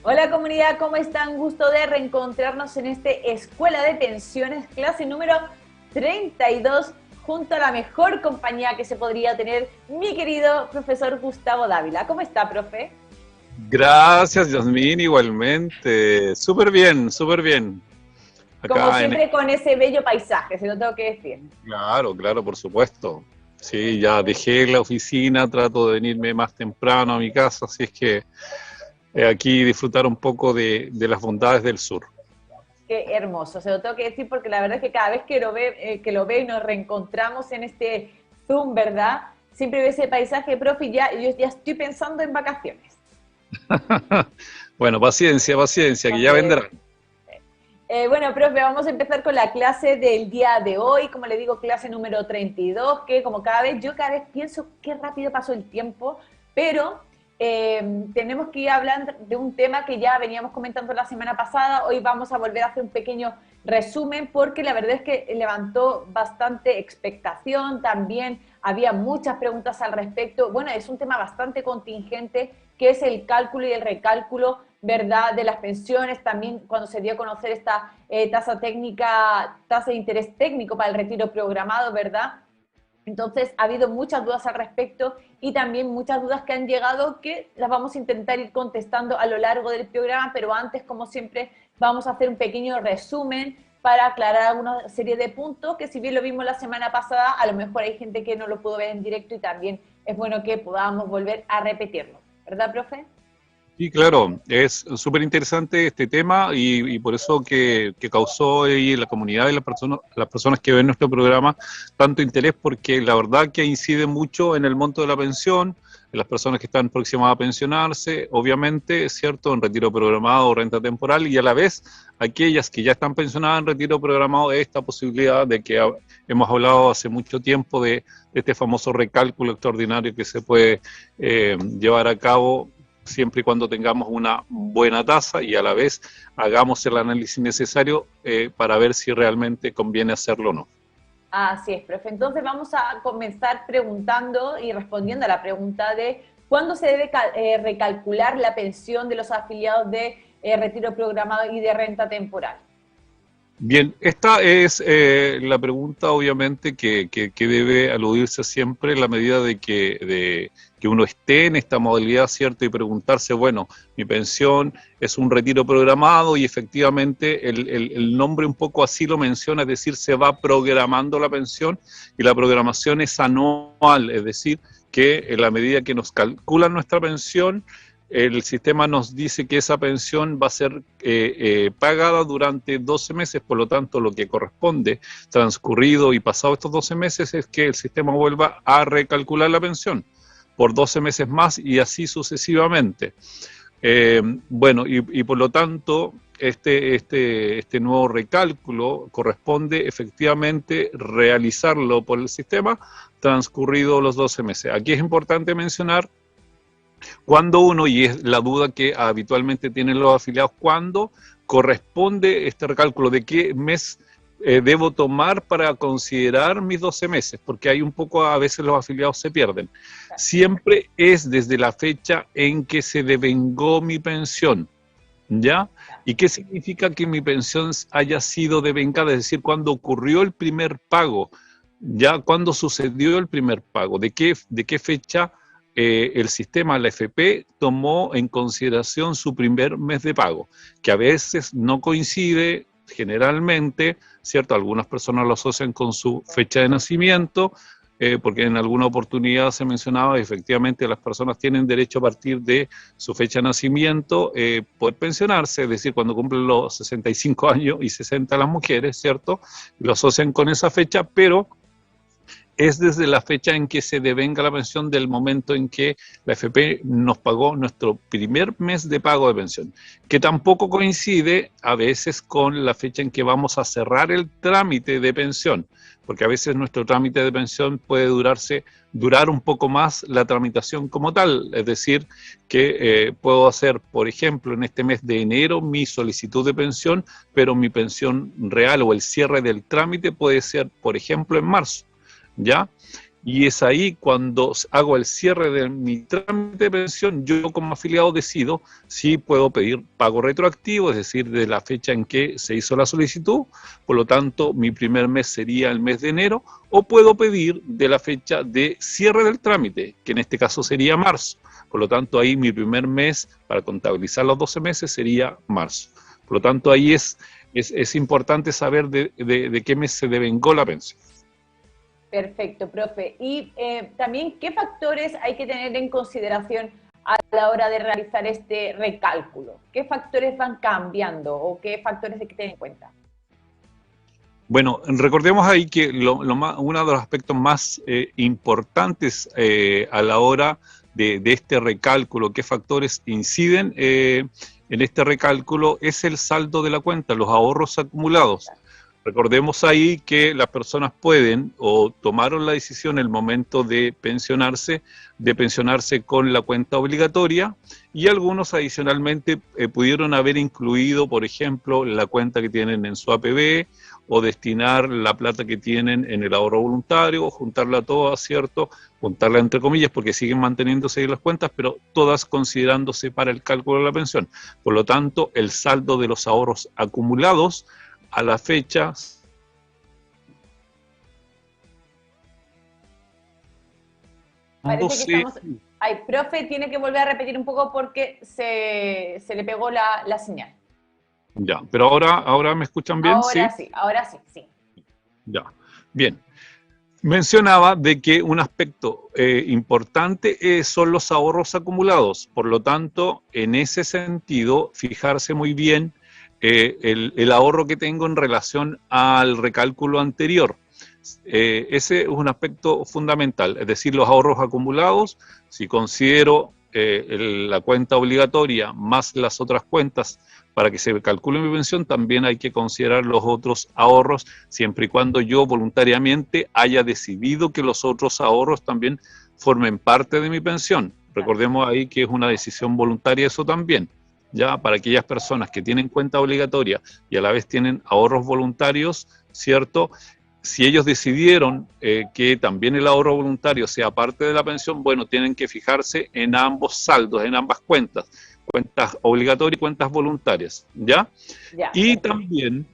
Hola comunidad, ¿cómo están? Gusto de reencontrarnos en este Escuela de Pensiones, clase número 32, junto a la mejor compañía que se podría tener, mi querido profesor Gustavo Dávila. ¿Cómo está, profe? Gracias, Yasmín, igualmente. Súper bien, súper bien. Como Acá en... siempre con ese bello paisaje, se lo tengo que decir. Claro, claro, por supuesto. Sí, ya dejé la oficina, trato de venirme más temprano a mi casa, así es que aquí disfrutar un poco de las bondades del sur. Qué hermoso, se lo tengo que decir porque la verdad es que cada vez que lo veo y nos reencontramos en este Zoom, ¿verdad? Siempre veo ese paisaje, profe, y yo ya estoy pensando en vacaciones. Bueno, paciencia, paciencia, que ya Entonces, vendrán. bueno, profe, vamos a empezar con la clase del día de hoy, como le digo, clase número 32, que como yo cada vez pienso qué rápido pasó el tiempo, pero tenemos que ir hablando de un tema que ya veníamos comentando la semana pasada. Hoy vamos a volver a hacer un pequeño resumen porque la verdad es que levantó bastante expectación, también había muchas preguntas al respecto. Bueno, es un tema bastante contingente, que es el cálculo y el recálculo, ¿verdad?, de las pensiones. También cuando se dio a conocer esta tasa técnica, tasa de interés técnico para el retiro programado, ¿verdad? Entonces ha habido muchas dudas al respecto y también muchas dudas que han llegado que las vamos a intentar ir contestando a lo largo del programa, pero antes, como siempre, vamos a hacer un pequeño resumen para aclarar una serie de puntos que, si bien lo vimos la semana pasada, a lo mejor hay gente que no lo pudo ver en directo y también es bueno que podamos volver a repetirlo. ¿Verdad, profe? Sí, claro, es súper interesante este tema y por eso que causó ahí en la comunidad y las personas que ven nuestro programa tanto interés, porque la verdad que incide mucho en el monto de la pensión, en las personas que están próximas a pensionarse, obviamente, es cierto, en retiro programado o renta temporal, y a la vez aquellas que ya están pensionadas en retiro programado, esta posibilidad de que hemos hablado hace mucho tiempo de este famoso recálculo extraordinario que se puede llevar a cabo siempre y cuando tengamos una buena tasa y a la vez hagamos el análisis necesario para ver si realmente conviene hacerlo o no. Así es, profe. Entonces vamos a comenzar preguntando y respondiendo a la pregunta de cuándo se debe recalcular la pensión de los afiliados de retiro programado y de renta temporal. Bien, esta es la pregunta obviamente que debe aludirse siempre en la medida de que uno esté en esta modalidad, ¿cierto? Y preguntarse, bueno, mi pensión es un retiro programado y efectivamente el nombre un poco así lo menciona, es decir, se va programando la pensión y la programación es anual, es decir, que en la medida que nos calculan nuestra pensión, el sistema nos dice que esa pensión va a ser pagada durante 12 meses, por lo tanto lo que corresponde transcurrido y pasado estos 12 meses es que el sistema vuelva a recalcular la pensión por 12 meses más y así sucesivamente. Bueno, y por lo tanto este nuevo recálculo corresponde efectivamente realizarlo por el sistema transcurrido los 12 meses. Aquí es importante mencionar cuando uno, y es la duda que habitualmente tienen los afiliados, cuándo corresponde este recálculo, de qué mes debo tomar para considerar mis 12 meses, porque hay un poco, a veces los afiliados se pierden. Siempre es desde la fecha en que se devengó mi pensión, ¿ya? ¿Y qué significa que mi pensión haya sido devengada? Es decir, cuando ocurrió el primer pago, ¿ya? ¿Cuándo sucedió el primer pago? ¿De qué fecha el sistema, la FP, tomó en consideración su primer mes de pago? Que a veces no coincide, generalmente, ¿cierto? Algunas personas lo asocian con su fecha de nacimiento, porque en alguna oportunidad se mencionaba, efectivamente, las personas tienen derecho a partir de su fecha de nacimiento, poder pensionarse, es decir, cuando cumplen los 65 años y 60 las mujeres, ¿cierto? Lo asocian con esa fecha, pero es desde la fecha en que se devenga la pensión del momento en que la FP nos pagó nuestro primer mes de pago de pensión, que tampoco coincide a veces con la fecha en que vamos a cerrar el trámite de pensión, porque a veces nuestro trámite de pensión puede durar un poco más la tramitación como tal, es decir, que puedo hacer, por ejemplo, en este mes de enero mi solicitud de pensión, pero mi pensión real o el cierre del trámite puede ser, por ejemplo, en marzo. ¿Ya? y es ahí cuando hago el cierre de mi trámite de pensión, yo como afiliado decido si puedo pedir pago retroactivo, es decir, de la fecha en que se hizo la solicitud, por lo tanto mi primer mes sería el mes de enero, o puedo pedir de la fecha de cierre del trámite, que en este caso sería marzo. Por lo tanto, ahí mi primer mes, para contabilizar los 12 meses, sería marzo. Por lo tanto, ahí es importante saber de qué mes se devengó la pensión. Perfecto, profe. Y también, ¿qué factores hay que tener en consideración a la hora de realizar este recálculo? ¿Qué factores van cambiando o qué factores hay que tener en cuenta? Bueno, recordemos ahí que uno de los aspectos más importantes a la hora de este recálculo, qué factores inciden en este recálculo, es el saldo de la cuenta, los ahorros acumulados. Recordemos ahí que las personas pueden o tomaron la decisión en el momento de pensionarse con la cuenta obligatoria, y algunos adicionalmente pudieron haber incluido, por ejemplo, la cuenta que tienen en su APB, o destinar la plata que tienen en el ahorro voluntario, o juntarla toda, ¿cierto? Juntarla entre comillas, porque siguen manteniéndose ahí las cuentas, pero todas considerándose para el cálculo de la pensión. Por lo tanto, el saldo de los ahorros acumulados a la fecha parece que estamos... Ay, profe, tiene que volver a repetir un poco porque se le pegó la señal. Ya, pero ahora me escuchan bien, ¿sí? Ahora sí. Ya, bien. Mencionaba de que un aspecto importante son los ahorros acumulados. Por lo tanto, en ese sentido, fijarse muy bien el ahorro que tengo en relación al recálculo anterior. Ese es un aspecto fundamental, es decir, los ahorros acumulados. Si considero la cuenta obligatoria más las otras cuentas para que se calcule mi pensión, también hay que considerar los otros ahorros, siempre y cuando yo voluntariamente haya decidido que los otros ahorros también formen parte de mi pensión. Recordemos ahí que es una decisión voluntaria eso también. Ya para aquellas personas que tienen cuenta obligatoria y a la vez tienen ahorros voluntarios, ¿cierto? Si ellos decidieron que también el ahorro voluntario sea parte de la pensión, bueno, tienen que fijarse en ambos saldos, en ambas cuentas obligatorias y cuentas voluntarias, ¿ya? Y también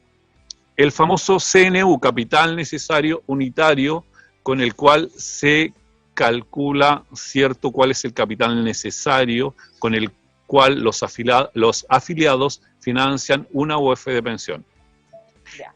el famoso CNU, capital necesario unitario, con el cual se calcula, ¿cierto?, cuál es el capital necesario con el cual los afiliados financian una UF de pensión.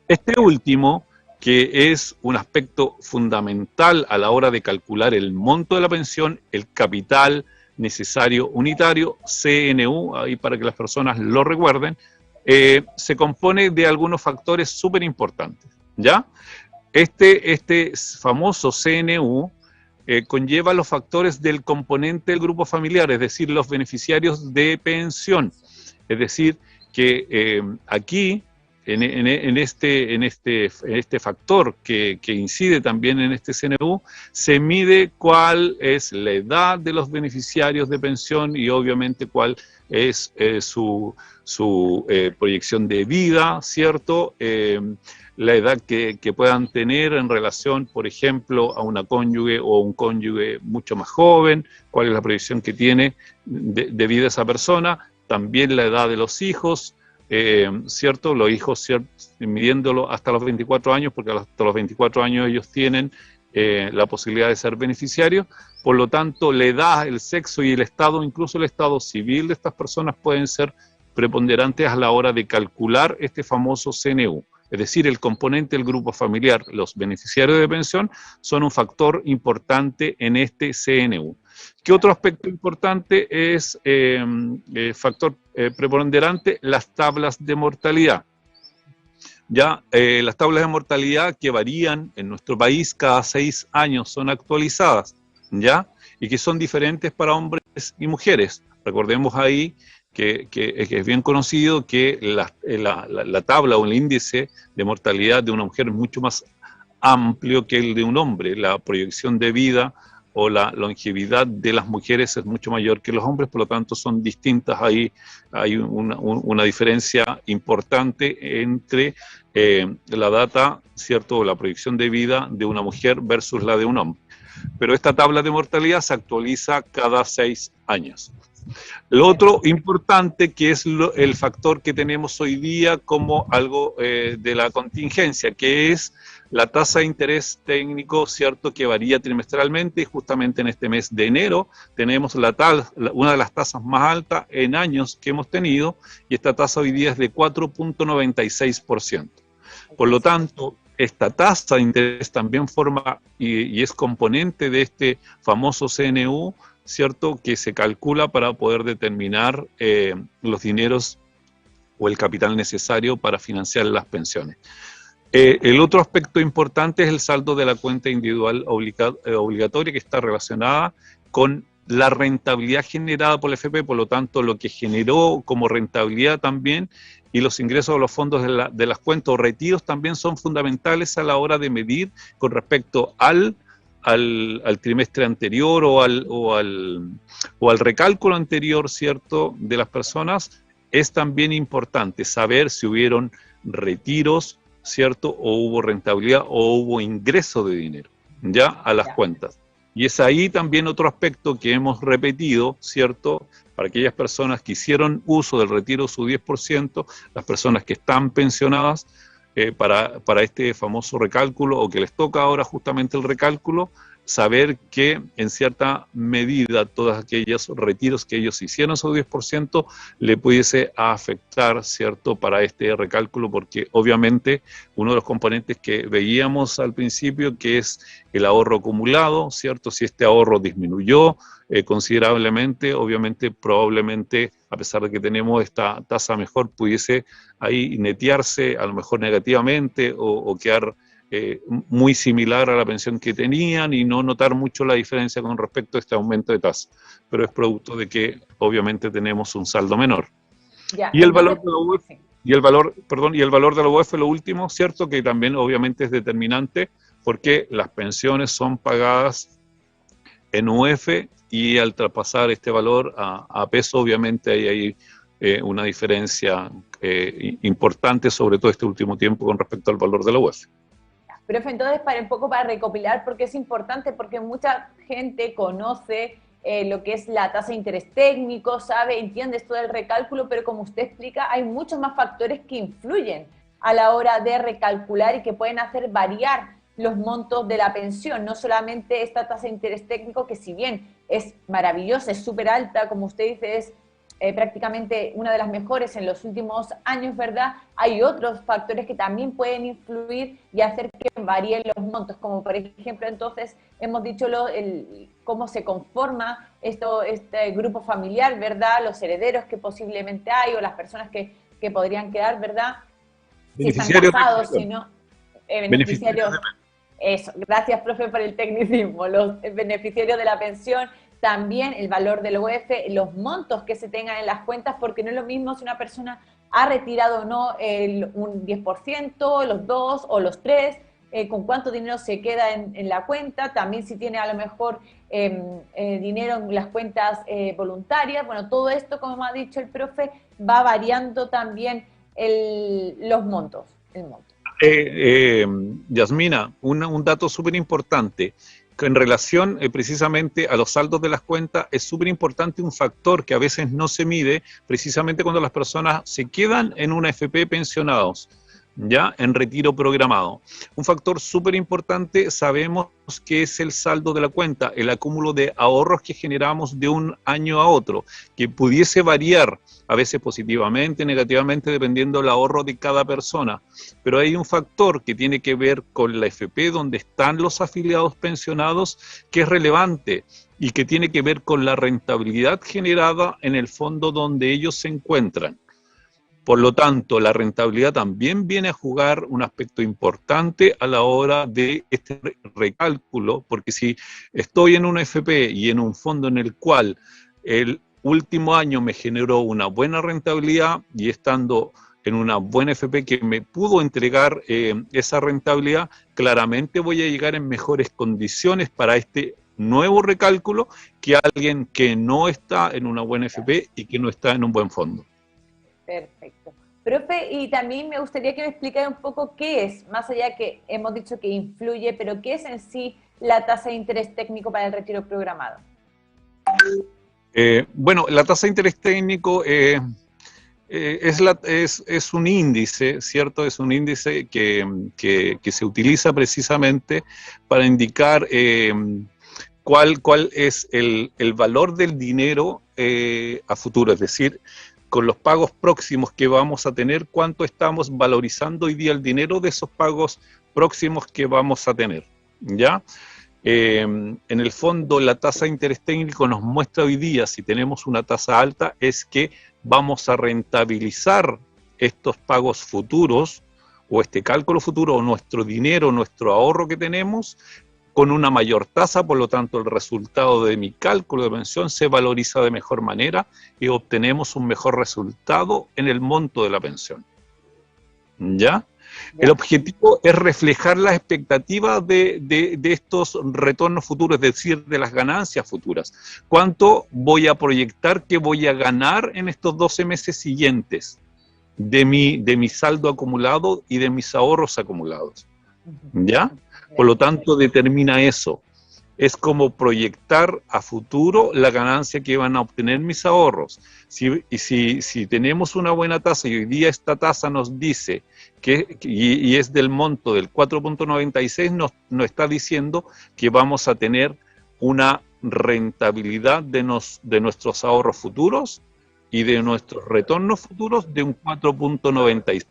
Este último, que es un aspecto fundamental a la hora de calcular el monto de la pensión, el capital necesario unitario, CNU, ahí para que las personas lo recuerden, se compone de algunos factores súper importantes, ¿ya? Este famoso CNU conlleva los factores del componente del grupo familiar, es decir, los beneficiarios de pensión. Es decir, que aquí, en este factor que incide también en este CNU, se mide cuál es la edad de los beneficiarios de pensión y obviamente cuál es su proyección de vida, ¿cierto? La edad que puedan tener en relación, por ejemplo, a una cónyuge o un cónyuge mucho más joven, cuál es la proyección que tiene de vida esa persona, también la edad de los hijos, ¿cierto? Los hijos, ¿cierto?, midiéndolo hasta los 24 años, porque hasta los 24 años ellos tienen la posibilidad de ser beneficiarios. Por lo tanto, la edad, el sexo y el estado, incluso el estado civil de estas personas pueden ser preponderantes a la hora de calcular este famoso CNU. Es decir, el componente del grupo familiar, los beneficiarios de pensión, son un factor importante en este CNU. ¿Qué otro aspecto importante es factor preponderante? Las tablas de mortalidad. Ya, las tablas de mortalidad que varían en nuestro país cada 6 años son actualizadas, ¿ya? Y que son diferentes para hombres y mujeres. Recordemos ahí que es bien conocido que la tabla o el índice de mortalidad de una mujer es mucho más amplio que el de un hombre. La proyección de vida o la longevidad de las mujeres es mucho mayor que los hombres, por lo tanto son distintas. Ahí hay una diferencia importante entre la data, ¿cierto?, la proyección de vida de una mujer versus la de un hombre. pero esta tabla de mortalidad se actualiza cada 6 años. Lo otro importante, que es el factor que tenemos hoy día como algo de la contingencia, que es la tasa de interés técnico, ¿cierto?, que varía trimestralmente, y justamente en este mes de enero tenemos una de las tasas más altas en años que hemos tenido, y esta tasa hoy día es de 4.96%. Por lo tanto, esta tasa de interés también forma y es componente de este famoso CNU, ¿cierto?, que se calcula para poder determinar los dineros o el capital necesario para financiar las pensiones. El otro aspecto importante es el saldo de la cuenta individual obligatoria, que está relacionada con la rentabilidad generada por la FP, por lo tanto, lo que generó como rentabilidad también, y los ingresos a los fondos de las cuentas o retiros también son fundamentales a la hora de medir con respecto al trimestre anterior o al recálculo anterior, ¿cierto?, de las personas. Es también importante saber si hubieron retiros, ¿cierto?, o hubo rentabilidad o hubo ingreso de dinero, ya, a las cuentas. Y es ahí también otro aspecto que hemos repetido, ¿cierto?, para aquellas personas que hicieron uso del retiro su 10%, las personas que están pensionadas, para este famoso recálculo, o que les toca ahora justamente el recálculo, saber que en cierta medida todos aquellos retiros que ellos hicieron su 10% le pudiese afectar, ¿cierto?, para este recálculo, porque obviamente uno de los componentes que veíamos al principio, que es el ahorro acumulado, ¿cierto?, si este ahorro disminuyó considerablemente, obviamente, probablemente, a pesar de que tenemos esta tasa mejor, pudiese ahí netearse a lo mejor negativamente o quedar muy similar a la pensión que tenían y no notar mucho la diferencia con respecto a este aumento de tasa. Pero es producto de que obviamente tenemos un saldo menor. Ya, y el entonces, valor de la UEF, sí. y el valor de la UEF, lo último, ¿cierto?, que también obviamente es determinante, porque las pensiones son pagadas en UEF, y al traspasar este valor a peso, obviamente hay una diferencia importante, sobre todo este último tiempo, con respecto al valor de la UEF. Profe, entonces, para un poco para recopilar, porque es importante, porque mucha gente conoce lo que es la tasa de interés técnico, sabe, entiende esto del recálculo, pero como usted explica, hay muchos más factores que influyen a la hora de recalcular y que pueden hacer variar los montos de la pensión, no solamente esta tasa de interés técnico, que si bien es maravillosa, es súper alta, como usted dice, es prácticamente una de las mejores en los últimos años, ¿verdad? Hay otros factores que también pueden influir y hacer que varíen los montos, como por ejemplo, entonces, hemos dicho cómo se conforma este grupo familiar, ¿verdad? Los herederos que posiblemente hay, o las personas que podrían quedar, ¿verdad? Si están casados, si no, beneficiarios. Eso, gracias, profe, por el tecnicismo. Los beneficiarios de la pensión, también el valor del UEF, los montos que se tengan en las cuentas, porque no es lo mismo si una persona ha retirado o no un 10%, los 2 o los 3, con cuánto dinero se queda en la cuenta, también si tiene a lo mejor dinero en las cuentas voluntarias. Bueno, todo esto, como ha dicho el profe, va variando también los montos, el monto. Yasmina, un dato súper importante. En relación precisamente a los saldos de las cuentas, es súper importante un factor que a veces no se mide, precisamente cuando las personas se quedan en una FP pensionados, ya en retiro programado. Un factor súper importante, sabemos que es el saldo de la cuenta, el acúmulo de ahorros que generamos de un año a otro, que pudiese variar a veces positivamente, negativamente, dependiendo del ahorro de cada persona. Pero hay un factor que tiene que ver con la FP donde están los afiliados pensionados, que es relevante y que tiene que ver con la rentabilidad generada en el fondo donde ellos se encuentran. Por lo tanto, la rentabilidad también viene a jugar un aspecto importante a la hora de este recálculo, porque si estoy en una FP y en un fondo en el cual el último año me generó una buena rentabilidad, y estando en una buena FP que me pudo entregar esa rentabilidad, claramente voy a llegar en mejores condiciones para este nuevo recálculo que alguien que no está en una buena FP y que no está en un buen fondo. Perfecto. Profe, y también me gustaría que me explicara un poco qué es, más allá que hemos dicho que influye, pero qué es en sí la tasa de interés técnico para el retiro programado? Bueno, la tasa de interés técnico es un índice, ¿cierto? Es un índice que se utiliza precisamente para indicar cuál es el valor del dinero a futuro, es decir, con los pagos próximos que vamos a tener, cuánto estamos valorizando hoy día el dinero de esos pagos próximos que vamos a tener, ¿ya? En el fondo, la tasa de interés técnico nos muestra hoy día, si tenemos una tasa alta, es que vamos a rentabilizar estos pagos futuros, o este cálculo futuro, o nuestro dinero, nuestro ahorro que tenemos, con una mayor tasa, por lo tanto el resultado de mi cálculo de pensión se valoriza de mejor manera y obtenemos un mejor resultado en el monto de la pensión. ¿Ya? El objetivo es reflejar las expectativas de estos retornos futuros, es decir, de las ganancias futuras. ¿Cuánto voy a proyectar que voy a ganar en estos 12 meses siguientes de mi saldo acumulado y de mis ahorros acumulados? ¿Ya? Por lo tanto, determina eso. Es como proyectar a futuro la ganancia que van a obtener mis ahorros. Si tenemos una buena tasa y hoy día esta tasa nos dice y es del monto del 4.96, nos está diciendo que vamos a tener una rentabilidad de nuestros ahorros futuros y de nuestros retornos futuros de un 4.96.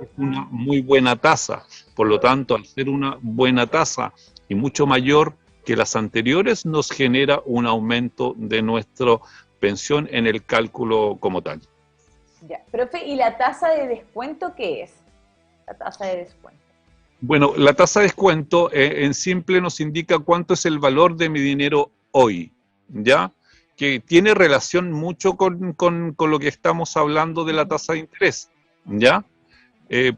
Es una muy buena tasa. Por lo tanto, al ser una buena tasa y mucho mayor que las anteriores, nos genera un aumento de nuestra pensión en el cálculo como tal. Ya, profe, ¿y la tasa de descuento qué es? La tasa de descuento. Bueno, la tasa de descuento en simple nos indica cuánto es el valor de mi dinero hoy, ¿ya? Que tiene relación mucho con lo que estamos hablando de la tasa de interés, ¿ya?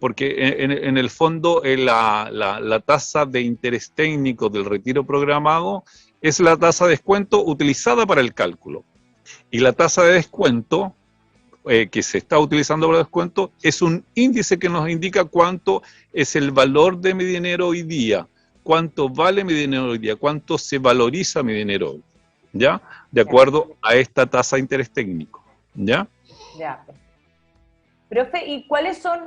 Porque en el fondo la tasa de interés técnico del retiro programado es la tasa de descuento utilizada para el cálculo. Y la tasa de descuento que se está utilizando para el descuento es un índice que nos indica cuánto es el valor de mi dinero hoy día, cuánto vale mi dinero hoy día, cuánto se valoriza mi dinero hoy, ¿ya? De acuerdo a esta tasa de interés técnico, ¿ya? Ya. Profe, ¿y cuáles son,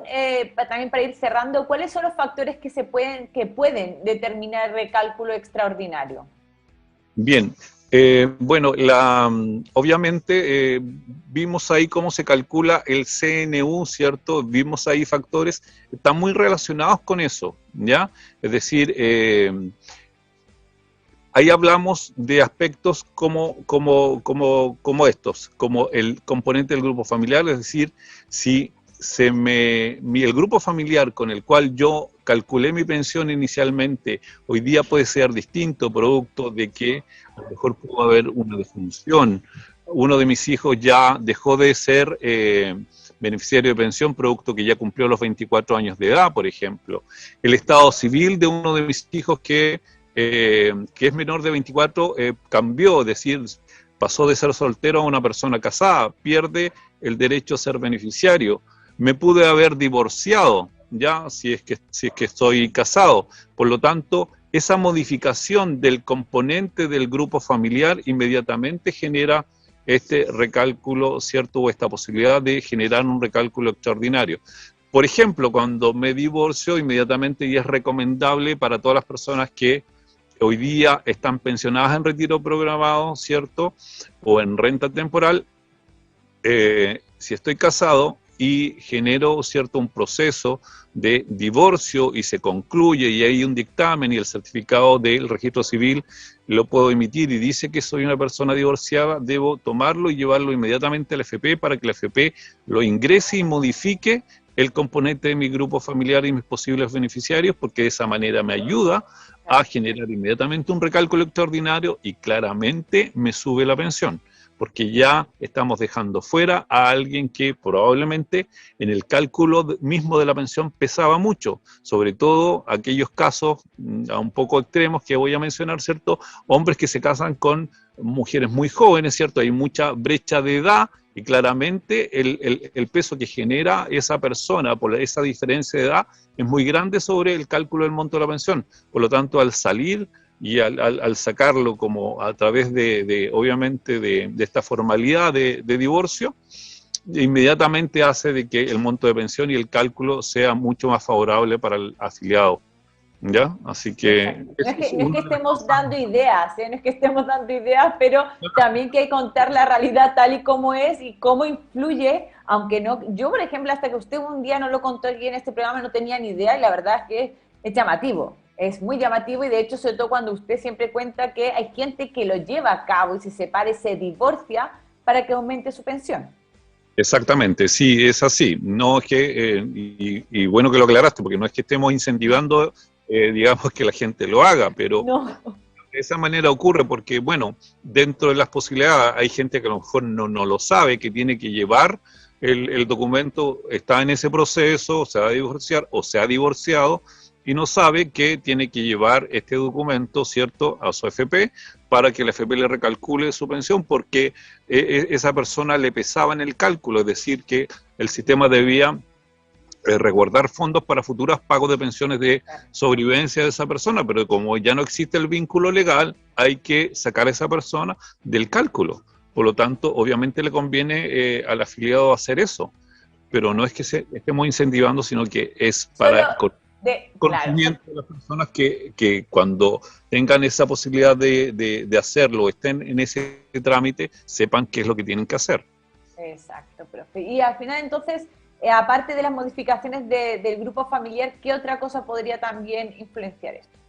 también para ir cerrando, cuáles son los factores que pueden determinar el recálculo extraordinario? Bien, bueno, obviamente vimos ahí cómo se calcula el CNU, ¿cierto? Vimos ahí factores, están muy relacionados con eso, ¿ya? Es decir, ahí hablamos de aspectos como estos, como el componente del grupo familiar, es decir, si el grupo familiar con el cual yo calculé mi pensión inicialmente, hoy día puede ser distinto, producto de que a lo mejor pudo haber una defunción. Uno de mis hijos ya dejó de ser beneficiario de pensión, producto que ya cumplió los 24 años de edad, por ejemplo. El estado civil de uno de mis hijos que es menor de 24, cambió, es decir, pasó de ser soltero a una persona casada, pierde el derecho a ser beneficiario. Me pude haber divorciado, ya, si es que estoy casado. Por lo tanto, esa modificación del componente del grupo familiar inmediatamente genera este recálculo, ¿cierto? O esta posibilidad de generar un recálculo extraordinario. Por ejemplo, cuando me divorcio, inmediatamente, y es recomendable para todas las personas que hoy día están pensionadas en retiro programado, ¿cierto? O en renta temporal, si estoy casado y genero, ¿cierto?, un proceso de divorcio y se concluye y hay un dictamen y el certificado del registro civil lo puedo emitir y dice que soy una persona divorciada, debo tomarlo y llevarlo inmediatamente a la AFP para que la AFP lo ingrese y modifique el componente de mi grupo familiar y mis posibles beneficiarios, porque de esa manera me ayuda a generar inmediatamente un recálculo extraordinario y claramente me sube la pensión, porque ya estamos dejando fuera a alguien que probablemente en el cálculo mismo de la pensión pesaba mucho, sobre todo aquellos casos un poco extremos que voy a mencionar, ¿cierto? Hombres que se casan con mujeres muy jóvenes, ¿cierto? Hay mucha brecha de edad y claramente el peso que genera esa persona por esa diferencia de edad es muy grande sobre el cálculo del monto de la pensión. Por lo tanto, al salir y al sacarlo como a través obviamente, de esta formalidad de divorcio, inmediatamente hace de que el monto de pensión y el cálculo sea mucho más favorable para el afiliado. ¿Ya? Así que... No es que estemos dando ideas, ¿eh? No es que estemos dando ideas, pero también que hay que contar la realidad tal y como es y cómo influye, aunque no... Yo, por ejemplo, hasta que usted un día no lo contó aquí en este programa, no tenía ni idea y la verdad es que es llamativo. Es muy llamativo y de hecho, sobre todo cuando usted siempre cuenta que hay gente que lo lleva a cabo y se separa y se divorcia para que aumente su pensión. Exactamente, sí, es así. No es que, y bueno que lo aclaraste, porque no es que estemos incentivando, digamos, que la gente lo haga, pero No. de esa manera ocurre porque, bueno, dentro de las posibilidades hay gente que a lo mejor no lo sabe, que tiene que llevar el documento, está en ese proceso, se va a divorciar o se ha divorciado, y no sabe que tiene que llevar este documento, ¿cierto?, a su FP para que la FP le recalcule su pensión, porque esa persona le pesaba en el cálculo, es decir, que el sistema debía resguardar fondos para futuros pagos de pensiones de sobrevivencia de esa persona, pero como ya no existe el vínculo legal, hay que sacar a esa persona del cálculo. Por lo tanto, obviamente le conviene al afiliado hacer eso, pero no es que estemos incentivando, sino que es para conocimiento de las personas que cuando tengan esa posibilidad de hacerlo, estén en ese trámite, sepan qué es lo que tienen que hacer. Exacto, profe. Y al final, entonces, aparte de las modificaciones del grupo familiar, ¿qué otra cosa podría también influenciar esto?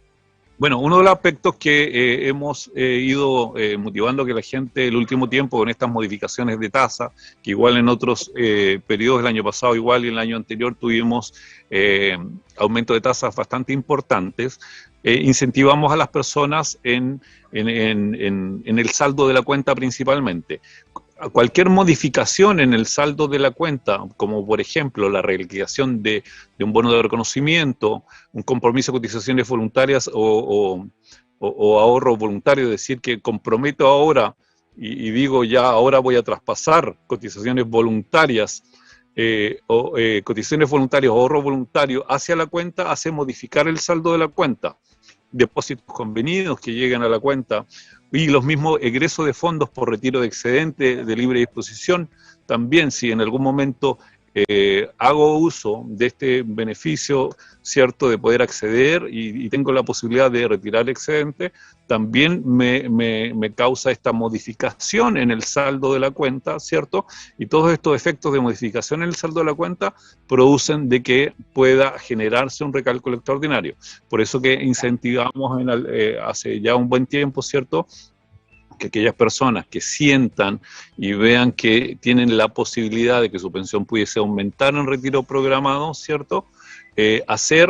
Bueno, uno de los aspectos que hemos ido motivando a que la gente el último tiempo con estas modificaciones de tasa, que igual en otros periodos del año pasado, igual y el año anterior tuvimos aumento de tasas bastante importantes, incentivamos a las personas en el saldo de la cuenta principalmente. Cualquier modificación en el saldo de la cuenta, como por ejemplo la reliquidación de un bono de reconocimiento, un compromiso de cotizaciones voluntarias o ahorro voluntario, es decir, que comprometo ahora y digo ya ahora voy a traspasar cotizaciones voluntarias cotizaciones voluntarias o ahorro voluntario hacia la cuenta, hace modificar el saldo de la cuenta. Depósitos convenidos que llegan a la cuenta y los mismos egresos de fondos por retiro de excedente de libre disposición. También, si en algún momento hago uso de este beneficio, ¿cierto?, de poder acceder y tengo la posibilidad de retirar excedente, también me causa esta modificación en el saldo de la cuenta, ¿cierto? Y todos estos efectos de modificación en el saldo de la cuenta producen de que pueda generarse un recálculo extraordinario. Por eso que incentivamos hace ya un buen tiempo, ¿cierto?, que aquellas personas que sientan y vean que tienen la posibilidad de que su pensión pudiese aumentar en retiro programado, ¿cierto?, hacer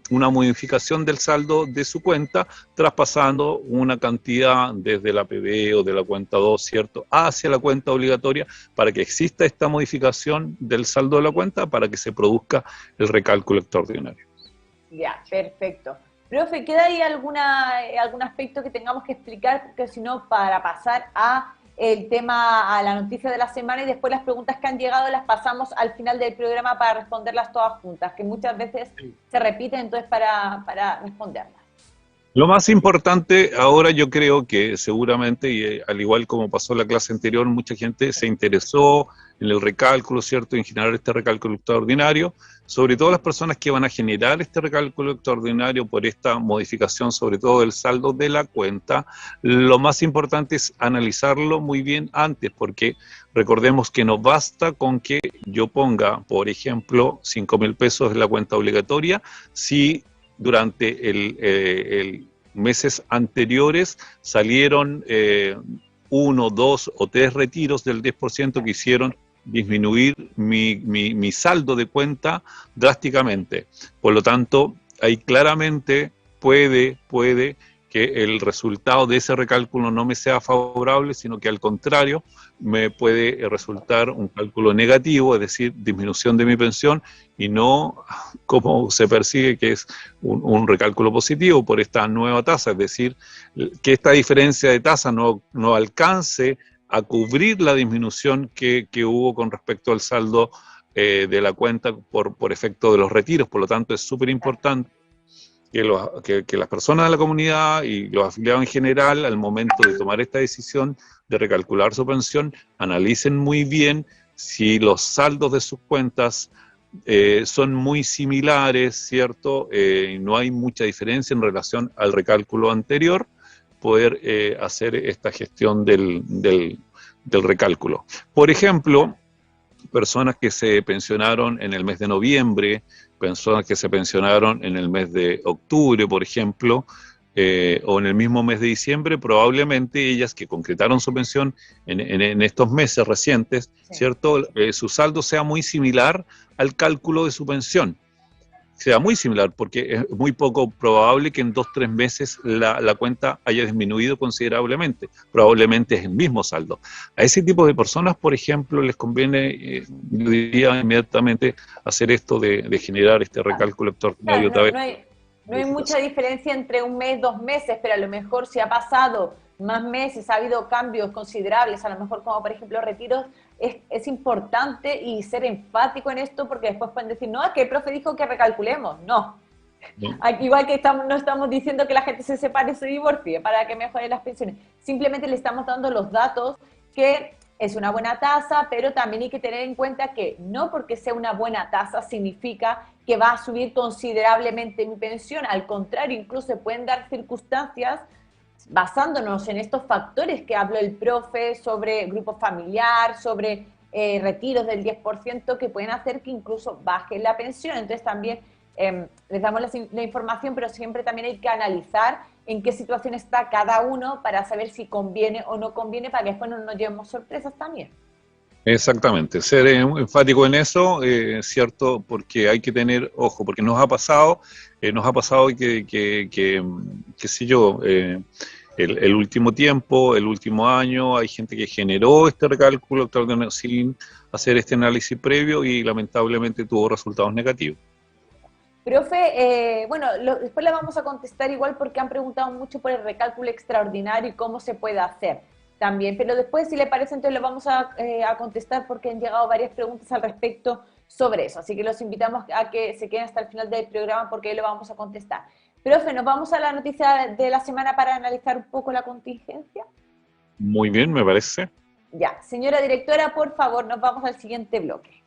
una modificación del saldo de su cuenta, traspasando una cantidad desde la PB o de la cuenta 2, ¿cierto?, hacia la cuenta obligatoria, para que exista esta modificación del saldo de la cuenta, para que se produzca el recálculo extraordinario. Ya, perfecto. Profe, ¿queda ahí algún aspecto que tengamos que explicar? Porque si no, para pasar a el tema, a la noticia de la semana y después las preguntas que han llegado las pasamos al final del programa para responderlas todas juntas, que muchas veces se repiten, entonces para responderlas. Lo más importante ahora, yo creo que seguramente, y al igual como pasó en la clase anterior, mucha gente se interesó en el recálculo, ¿cierto?, en generar este recálculo extraordinario, sobre todo las personas que van a generar este recálculo extraordinario por esta modificación, sobre todo del saldo de la cuenta. Lo más importante es analizarlo muy bien antes, porque recordemos que no basta con que yo ponga, por ejemplo, 5.000 pesos en la cuenta obligatoria, si durante meses anteriores salieron 1, 2 o 3 retiros del 10% que hicieron disminuir mi saldo de cuenta drásticamente. Por lo tanto, ahí claramente puede que el resultado de ese recálculo no me sea favorable, sino que al contrario me puede resultar un cálculo negativo, es decir, disminución de mi pensión, y no como se persigue, que es un recálculo positivo por esta nueva tasa, es decir, que esta diferencia de tasa no alcance a cubrir la disminución que hubo con respecto al saldo de la cuenta por efecto de los retiros. Por lo tanto, es súper importante que las personas de la comunidad y los afiliados en general, al momento de tomar esta decisión de recalcular su pensión, analicen muy bien si los saldos de sus cuentas son muy similares, ¿cierto? No hay mucha diferencia en relación al recálculo anterior, poder hacer esta gestión del recálculo. Por ejemplo, personas que se pensionaron en el mes de noviembre, personas que se pensionaron en el mes de octubre, por ejemplo, o en el mismo mes de diciembre, probablemente ellas que concretaron su pensión en estos meses recientes, sí, ¿cierto? Su saldo sea muy similar al cálculo de su pensión. Sea muy similar, porque es muy poco probable que en 2 o 3 meses la cuenta haya disminuido considerablemente. Probablemente es el mismo saldo. A ese tipo de personas, por ejemplo, les conviene, yo diría inmediatamente, hacer esto de generar este recálculo extraordinario otra vez. No hay mucha diferencia entre un mes, 2 meses, pero a lo mejor si ha pasado más meses, ha habido cambios considerables, a lo mejor como por ejemplo retiros, es importante y ser enfático en esto porque después pueden decir, no, es que el profe dijo que recalculemos. No. Igual que no estamos diciendo que la gente se separe y se divorcie para que mejoren las pensiones. Simplemente le estamos dando los datos que es una buena tasa, pero también hay que tener en cuenta que no porque sea una buena tasa significa que va a subir considerablemente mi pensión. Al contrario, incluso se pueden dar circunstancias basándonos en estos factores que habló el profe sobre grupo familiar, sobre retiros del 10%, que pueden hacer que incluso baje la pensión. Entonces también les damos la información, pero siempre también hay que analizar en qué situación está cada uno para saber si conviene o no conviene, para que después no nos llevemos sorpresas también. Exactamente, ser enfático en eso, cierto, porque hay que tener ojo, porque nos ha pasado que qué sé yo, el último tiempo, el último año, hay gente que generó este recálculo extraordinario sin hacer este análisis previo y lamentablemente tuvo resultados negativos. Profe, bueno, después le vamos a contestar igual porque han preguntado mucho por el recálculo extraordinario y cómo se puede hacer también, pero después, si le parece, entonces le vamos a contestar porque han llegado varias preguntas al respecto sobre eso, así que los invitamos a que se queden hasta el final del programa porque ahí lo vamos a contestar. Profe, ¿nos vamos a la noticia de la semana para analizar un poco la contingencia? Muy bien, me parece. Ya, señora directora, por favor, nos vamos al siguiente bloque.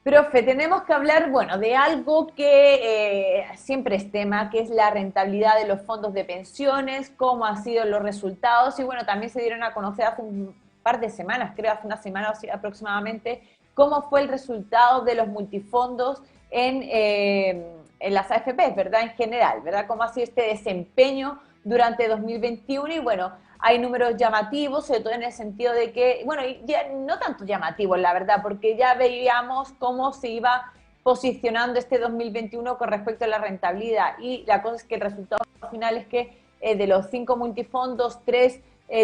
Profe, tenemos que hablar, bueno, de algo que siempre es tema, que es la rentabilidad de los fondos de pensiones, cómo han sido los resultados, y bueno, también se dieron a conocer hace un par de semanas, creo hace una semana o así aproximadamente, cómo fue el resultado de los multifondos en las AFP, ¿verdad? En general, ¿verdad? Cómo ha sido este desempeño durante 2021 y bueno, hay números llamativos, sobre todo en el sentido de que, bueno, ya no tanto llamativos, la verdad, porque ya veíamos cómo se iba posicionando este 2021 con respecto a la rentabilidad. Y la cosa es que el resultado final es que de los 5 multifondos, 3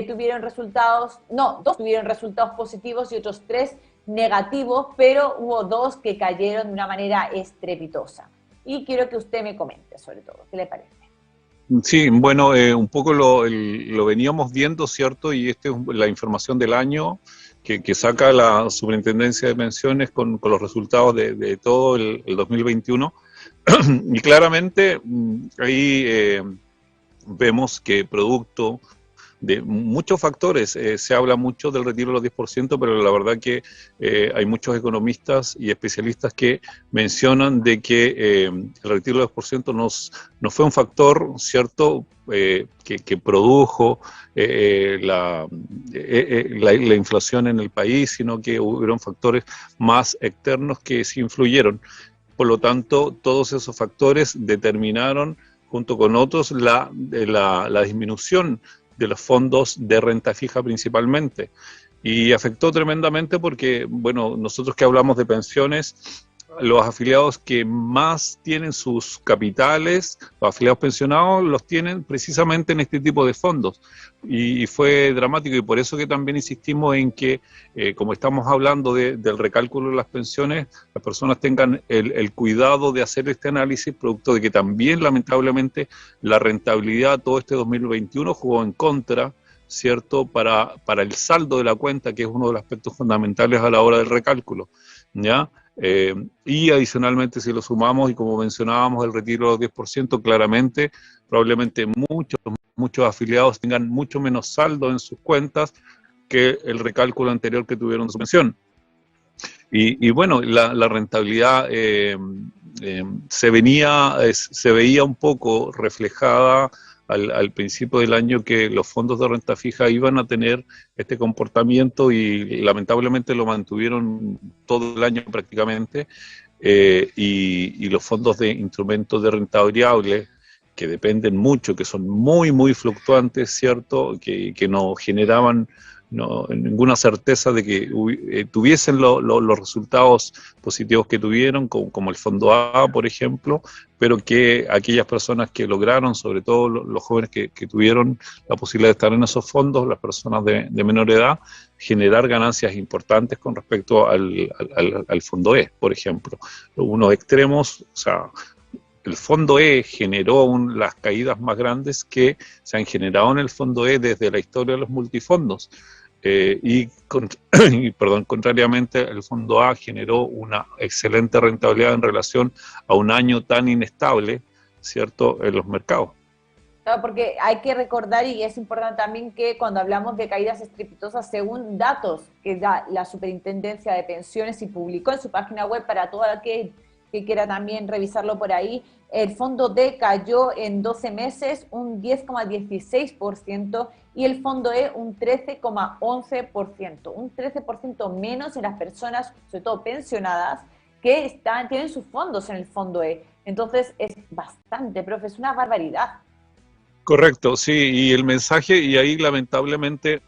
tuvieron resultados, no, 2 tuvieron resultados positivos y otros 3 negativos, pero hubo 2 que cayeron de una manera estrepitosa. Y quiero que usted me comente sobre todo, ¿qué le parece? Sí, bueno, un poco lo veníamos viendo, ¿cierto? Y esta es la información del año que saca la Superintendencia de Pensiones con los resultados de todo el 2021. Y claramente ahí vemos que producto de muchos factores, se habla mucho del retiro de los 10%, pero la verdad que hay muchos economistas y especialistas que mencionan de que el retiro del 10% no fue un factor, ¿cierto?, que produjo la inflación en el país, sino que hubieron factores más externos que sí influyeron. Por lo tanto, todos esos factores determinaron, junto con otros, la disminución de los fondos de renta fija principalmente. Y afectó tremendamente porque, bueno, nosotros que hablamos de pensiones, los afiliados que más tienen sus capitales, los afiliados pensionados, los tienen precisamente en este tipo de fondos. Y fue dramático y por eso que también insistimos en que, como estamos hablando del recálculo de las pensiones, las personas tengan el cuidado de hacer este análisis, producto de que también lamentablemente la rentabilidad todo este 2021 jugó en contra, ¿cierto? Para el saldo de la cuenta, que es uno de los aspectos fundamentales a la hora del recálculo, ¿ya? Y adicionalmente, si lo sumamos, y como mencionábamos, el retiro de los 10%, claramente, probablemente muchos afiliados tengan mucho menos saldo en sus cuentas que el recálculo anterior que tuvieron de su pensión. Y bueno, la rentabilidad se veía un poco reflejada al principio del año, que los fondos de renta fija iban a tener este comportamiento, y lamentablemente lo mantuvieron todo el año prácticamente, y los fondos de instrumentos de renta variable, que dependen mucho, que son muy fluctuantes, ¿cierto? Que no generaban ninguna certeza de que tuviesen los resultados positivos que tuvieron, como el Fondo A, por ejemplo, pero que aquellas personas que lograron, sobre todo los jóvenes que tuvieron la posibilidad de estar en esos fondos, las personas de menor edad, generar ganancias importantes con respecto al Fondo E, por ejemplo. Unos extremos, o sea, el Fondo E generó las caídas más grandes que se han generado en el Fondo E desde la historia de los multifondos. Contrariamente, el Fondo A generó una excelente rentabilidad en relación a un año tan inestable, ¿cierto?, en los mercados. Claro, porque hay que recordar, y es importante también, que cuando hablamos de caídas estrepitosas, según datos que da la Superintendencia de Pensiones y publicó en su página web para todo aquel que quiera también revisarlo por ahí, el Fondo D cayó en 12 meses un 10,16% y el Fondo E un 13,11%, un 13% menos en las personas, sobre todo pensionadas, que tienen sus fondos en el Fondo E. Entonces es bastante, profe, es una barbaridad. Correcto, sí, y el mensaje, y ahí lamentablemente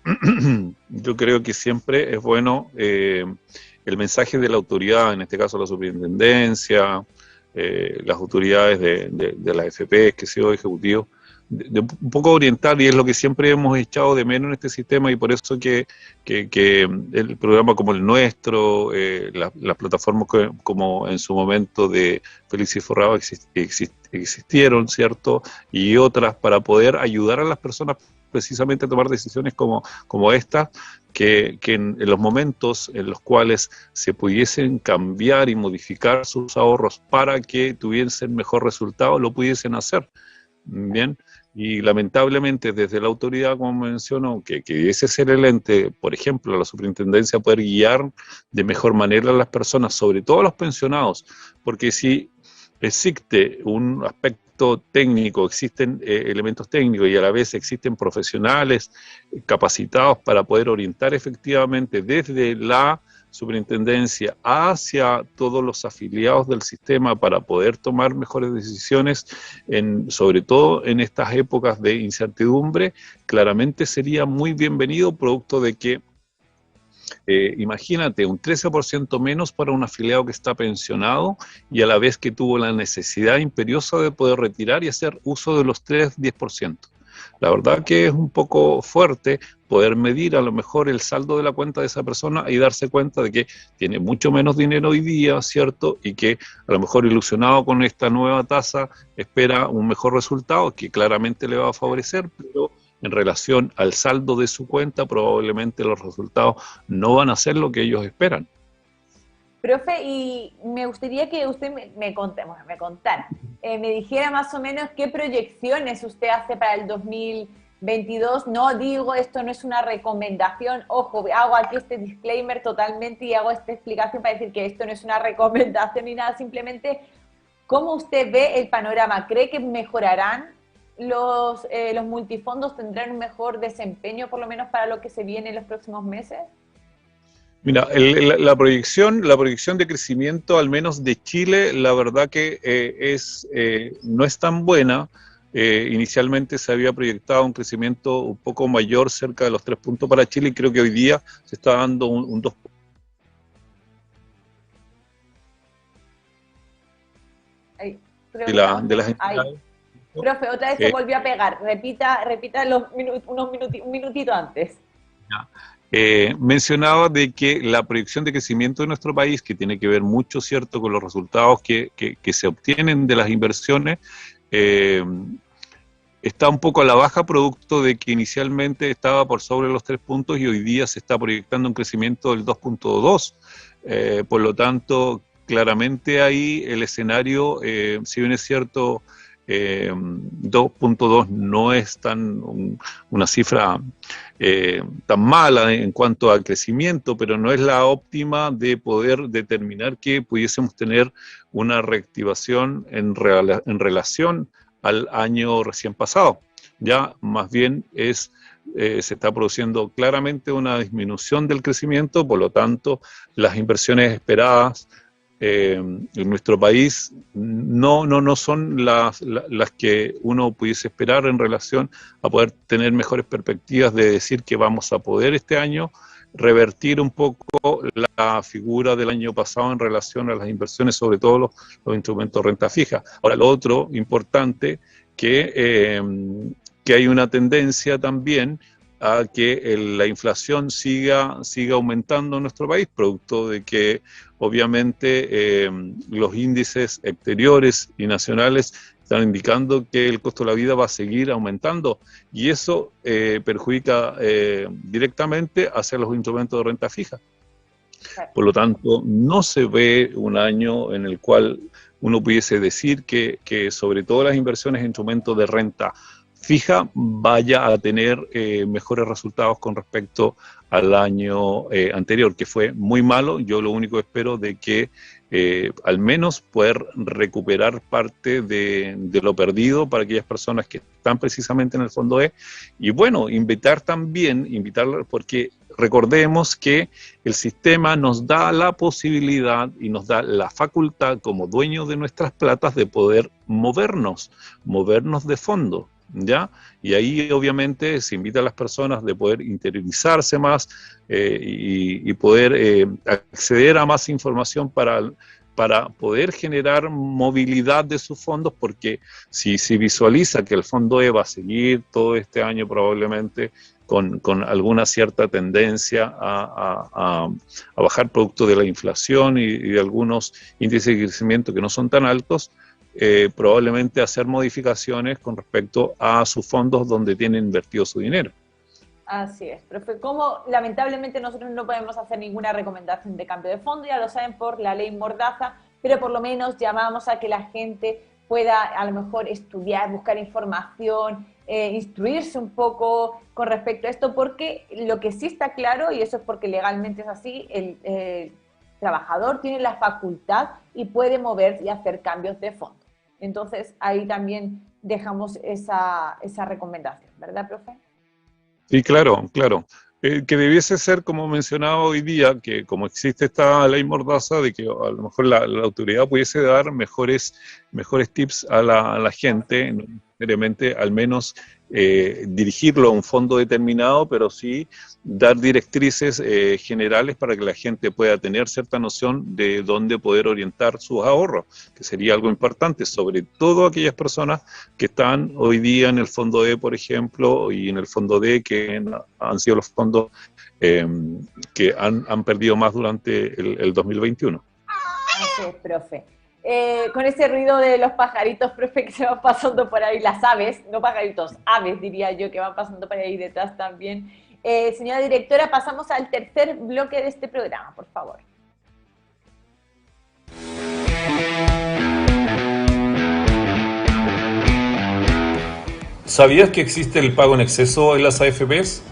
yo creo que siempre es bueno el mensaje de la autoridad, en este caso la superintendencia, las autoridades de la FP, que sea ejecutivo, de un poco orientar, y es lo que siempre hemos echado de menos en este sistema, y por eso que el programa como el nuestro, las plataformas como en su momento de Félix y Forrado existieron, ¿cierto? Y otras, para poder ayudar a las personas precisamente a tomar decisiones como esta, que en los momentos en los cuales se pudiesen cambiar y modificar sus ahorros para que tuviesen mejor resultado, lo pudiesen hacer. Bien, y lamentablemente desde la autoridad, como menciono, que ese ser el ente, por ejemplo, la superintendencia, poder guiar de mejor manera a las personas, sobre todo a los pensionados, porque si existe un aspecto técnico, existen elementos técnicos, y a la vez existen profesionales capacitados para poder orientar efectivamente desde la superintendencia hacia todos los afiliados del sistema para poder tomar mejores decisiones, sobre todo en estas épocas de incertidumbre, claramente sería muy bienvenido, producto de que imagínate, un 13% menos para un afiliado que está pensionado y a la vez que tuvo la necesidad imperiosa de poder retirar y hacer uso de los 10%. La verdad que es un poco fuerte poder medir a lo mejor el saldo de la cuenta de esa persona y darse cuenta de que tiene mucho menos dinero hoy día, ¿cierto? Y que a lo mejor, ilusionado con esta nueva tasa, espera un mejor resultado que claramente le va a favorecer, pero en relación al saldo de su cuenta, probablemente los resultados no van a ser lo que ellos esperan. Profe, y me gustaría que usted me contara, me dijera más o menos qué proyecciones usted hace para el 2022. No digo, esto no es una recomendación, ojo, hago aquí este disclaimer totalmente y hago esta explicación para decir que esto no es una recomendación ni nada, simplemente cómo usted ve el panorama. ¿Cree que mejorarán los multifondos, tendrán un mejor desempeño por lo menos para lo que se viene en los próximos meses? Mira, la proyección de crecimiento, al menos de Chile, la verdad que no es tan buena. Inicialmente se había proyectado un crecimiento un poco mayor, cerca de los 3 puntos para Chile, y creo que hoy día se está dando un 2 puntos. De las entidades. Profe, otra vez se volvió a pegar. Repita un minutito antes. Ya. Mencionaba de que la proyección de crecimiento de nuestro país, que tiene que ver mucho, ¿cierto?, con los resultados que se obtienen de las inversiones, está un poco a la baja, producto de que inicialmente estaba por sobre los 3 puntos y hoy día se está proyectando un crecimiento del 2.2. Por lo tanto, claramente ahí el escenario, si bien es cierto, 2.2 no es una cifra tan mala en cuanto al crecimiento, pero no es la óptima de poder determinar que pudiésemos tener una reactivación en relación al año recién pasado. Ya más bien se está produciendo claramente una disminución del crecimiento, por lo tanto las inversiones esperadas en nuestro país no son las que uno pudiese esperar en relación a poder tener mejores perspectivas de decir que vamos a poder este año revertir un poco la figura del año pasado en relación a las inversiones, sobre todo los instrumentos de renta fija. Ahora, lo otro importante, que hay una tendencia también a que la inflación siga aumentando en nuestro país, producto de que obviamente los índices exteriores y nacionales están indicando que el costo de la vida va a seguir aumentando y eso perjudica directamente hacia los instrumentos de renta fija. Por lo tanto, no se ve un año en el cual uno pudiese decir que sobre todo las inversiones en instrumentos de renta fija vaya a tener mejores resultados con respecto al año anterior, que fue muy malo. Yo lo único que espero de que al menos poder recuperar parte de lo perdido para aquellas personas que están precisamente en el fondo E. Y bueno, invitarlas porque recordemos que el sistema nos da la posibilidad y nos da la facultad como dueños de nuestras platas de poder movernos de fondo. ¿Ya? Y ahí obviamente se invita a las personas de poder interiorizarse más y poder acceder a más información para poder generar movilidad de sus fondos, porque si visualiza que el fondo E va a seguir todo este año probablemente con alguna cierta tendencia a bajar producto de la inflación y de algunos índices de crecimiento que no son tan altos, probablemente hacer modificaciones con respecto a sus fondos donde tienen invertido su dinero. Así es, profe. Como lamentablemente nosotros no podemos hacer ninguna recomendación de cambio de fondo, ya lo saben por la ley Mordaza, pero por lo menos llamamos a que la gente pueda a lo mejor estudiar, buscar información, instruirse un poco con respecto a esto, porque lo que sí está claro, y eso es porque legalmente es así, el trabajador tiene la facultad y puede mover y hacer cambios de fondo. Entonces, ahí también dejamos esa recomendación, ¿verdad, profe? Sí, claro. Que debiese ser, como mencionaba hoy día, que como existe esta ley Mordaza, de que a lo mejor la autoridad pudiese dar mejores tips a la gente, no necesariamente al menos dirigirlo a un fondo determinado, pero sí dar directrices generales para que la gente pueda tener cierta noción de dónde poder orientar sus ahorros, que sería algo importante, sobre todo aquellas personas que están hoy día en el fondo E, por ejemplo, y en el fondo D, que han sido los fondos que han perdido más durante el 2021. Así es, profe. Con ese ruido de los pajaritos, profe, que se van pasando por ahí, las aves, no pajaritos, aves diría yo, que van pasando por ahí detrás también. Señora directora, pasamos al tercer bloque de este programa, por favor. ¿Sabías que existe el pago en exceso en las AFPs?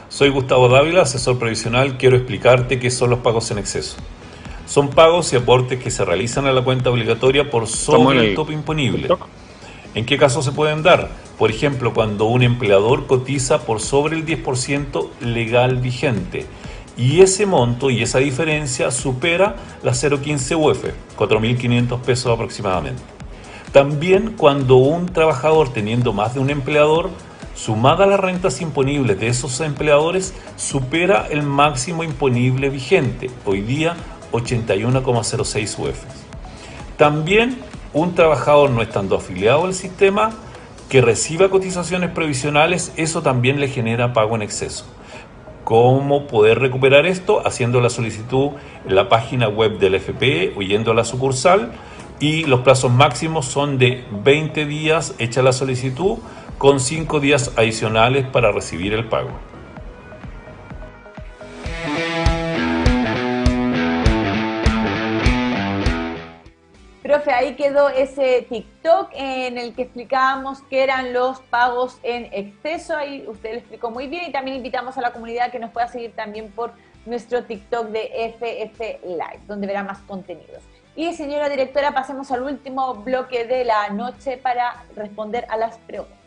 Soy Gustavo Dávila, asesor previsional. Quiero explicarte qué son los pagos en exceso. Son pagos y aportes que se realizan a la cuenta obligatoria por sobre el tope imponible. ¿En qué casos se pueden dar? Por ejemplo, cuando un empleador cotiza por sobre el 10% legal vigente y ese monto y esa diferencia supera la 0,15 UF, 4.500 pesos aproximadamente. También cuando un trabajador teniendo más de un empleador, sumada a las rentas imponibles de esos empleadores, supera el máximo imponible vigente, hoy día 81,06 UF. También un trabajador no estando afiliado al sistema que reciba cotizaciones previsionales, eso también le genera pago en exceso. ¿Cómo poder recuperar esto? Haciendo la solicitud en la página web del FP o yendo a la sucursal, y los plazos máximos son de 20 días hecha la solicitud con 5 días adicionales para recibir el pago. Profe, ahí quedó ese TikTok en el que explicábamos qué eran los pagos en exceso. Ahí usted lo explicó muy bien y también invitamos a la comunidad que nos pueda seguir también por nuestro TikTok de FF Live, donde verá más contenidos. Y señora directora, pasemos al último bloque de la noche para responder a las preguntas.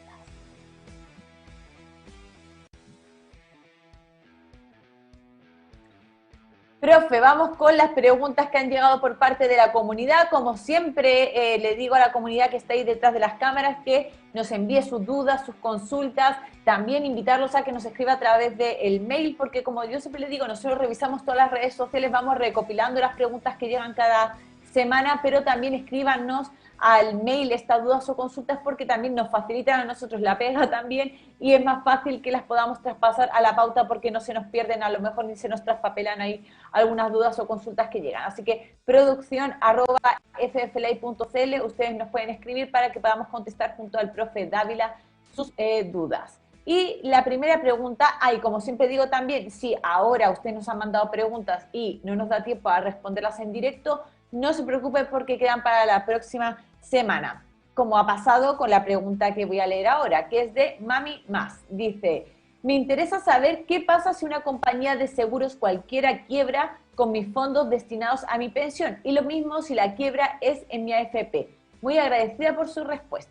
Profe, vamos con las preguntas que han llegado por parte de la comunidad. Como siempre, le digo a la comunidad que está ahí detrás de las cámaras que nos envíe sus dudas, sus consultas. También invitarlos a que nos escriba a través del mail, porque como yo siempre les digo, nosotros revisamos todas las redes sociales, vamos recopilando las preguntas que llegan cada semana, pero también escríbanos al mail estas dudas o consultas porque también nos facilitan a nosotros la pega también y es más fácil que las podamos traspasar a la pauta porque no se nos pierden, a lo mejor ni se nos traspapelan ahí algunas dudas o consultas que llegan. Así que producción@fflay.cl, ustedes nos pueden escribir para que podamos contestar junto al profe Dávila sus dudas. Y la primera pregunta, como siempre digo también, si ahora usted nos ha mandado preguntas y no nos da tiempo a responderlas en directo, no se preocupe porque quedan para la próxima semana, como ha pasado con la pregunta que voy a leer ahora, que es de Mami Más. Dice, me interesa saber qué pasa si una compañía de seguros cualquiera quiebra con mis fondos destinados a mi pensión, y lo mismo si la quiebra es en mi AFP. Muy agradecida por su respuesta.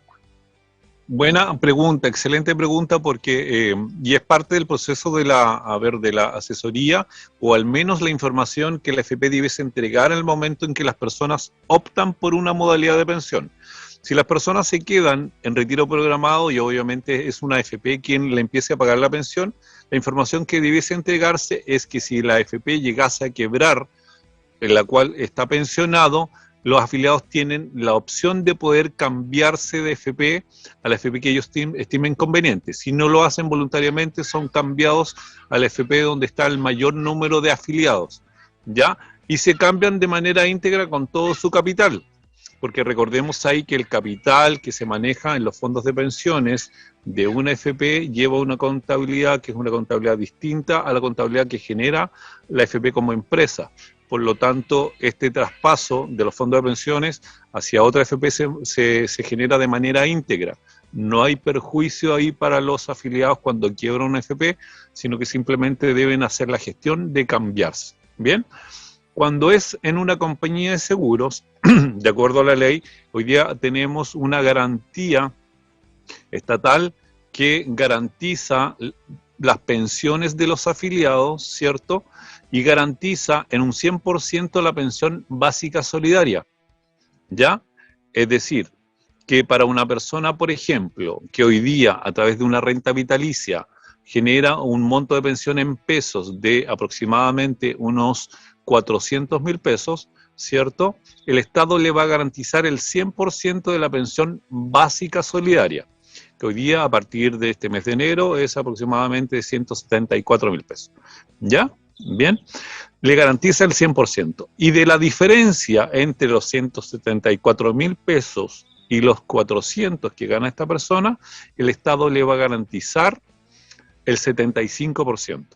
Buena pregunta, excelente pregunta, porque y es parte del proceso de la asesoría, o al menos la información que la FP debe entregar en el momento en que las personas optan por una modalidad de pensión. Si las personas se quedan en retiro programado y obviamente es una FP quien le empiece a pagar la pensión, la información que debiese entregarse es que si la FP llegase a quebrar, en la cual está pensionado, los afiliados tienen la opción de poder cambiarse de FP a la FP que ellos estimen conveniente. Si no lo hacen voluntariamente, son cambiados a la FP donde está el mayor número de afiliados, ¿ya? Y se cambian de manera íntegra con todo su capital, porque recordemos ahí que el capital que se maneja en los fondos de pensiones de una FP lleva una contabilidad que es una contabilidad distinta a la contabilidad que genera la FP como empresa. Por lo tanto, este traspaso de los fondos de pensiones hacia otra FP se genera de manera íntegra. No hay perjuicio ahí para los afiliados cuando quiebra una FP, sino que simplemente deben hacer la gestión de cambiarse. ¿Bien? Cuando es en una compañía de seguros, de acuerdo a la ley, hoy día tenemos una garantía estatal que garantiza las pensiones de los afiliados, ¿cierto?, y garantiza en un 100% la pensión básica solidaria, ¿ya? Es decir, que para una persona, por ejemplo, que hoy día a través de una renta vitalicia genera un monto de pensión en pesos de aproximadamente unos 400.000 pesos, ¿cierto? El Estado le va a garantizar el 100% de la pensión básica solidaria, que hoy día a partir de este mes de enero es aproximadamente 174.000 pesos, ¿ya? Bien, le garantiza el 100%. Y de la diferencia entre los 174.000 pesos y los 400 que gana esta persona, el Estado le va a garantizar el 75%.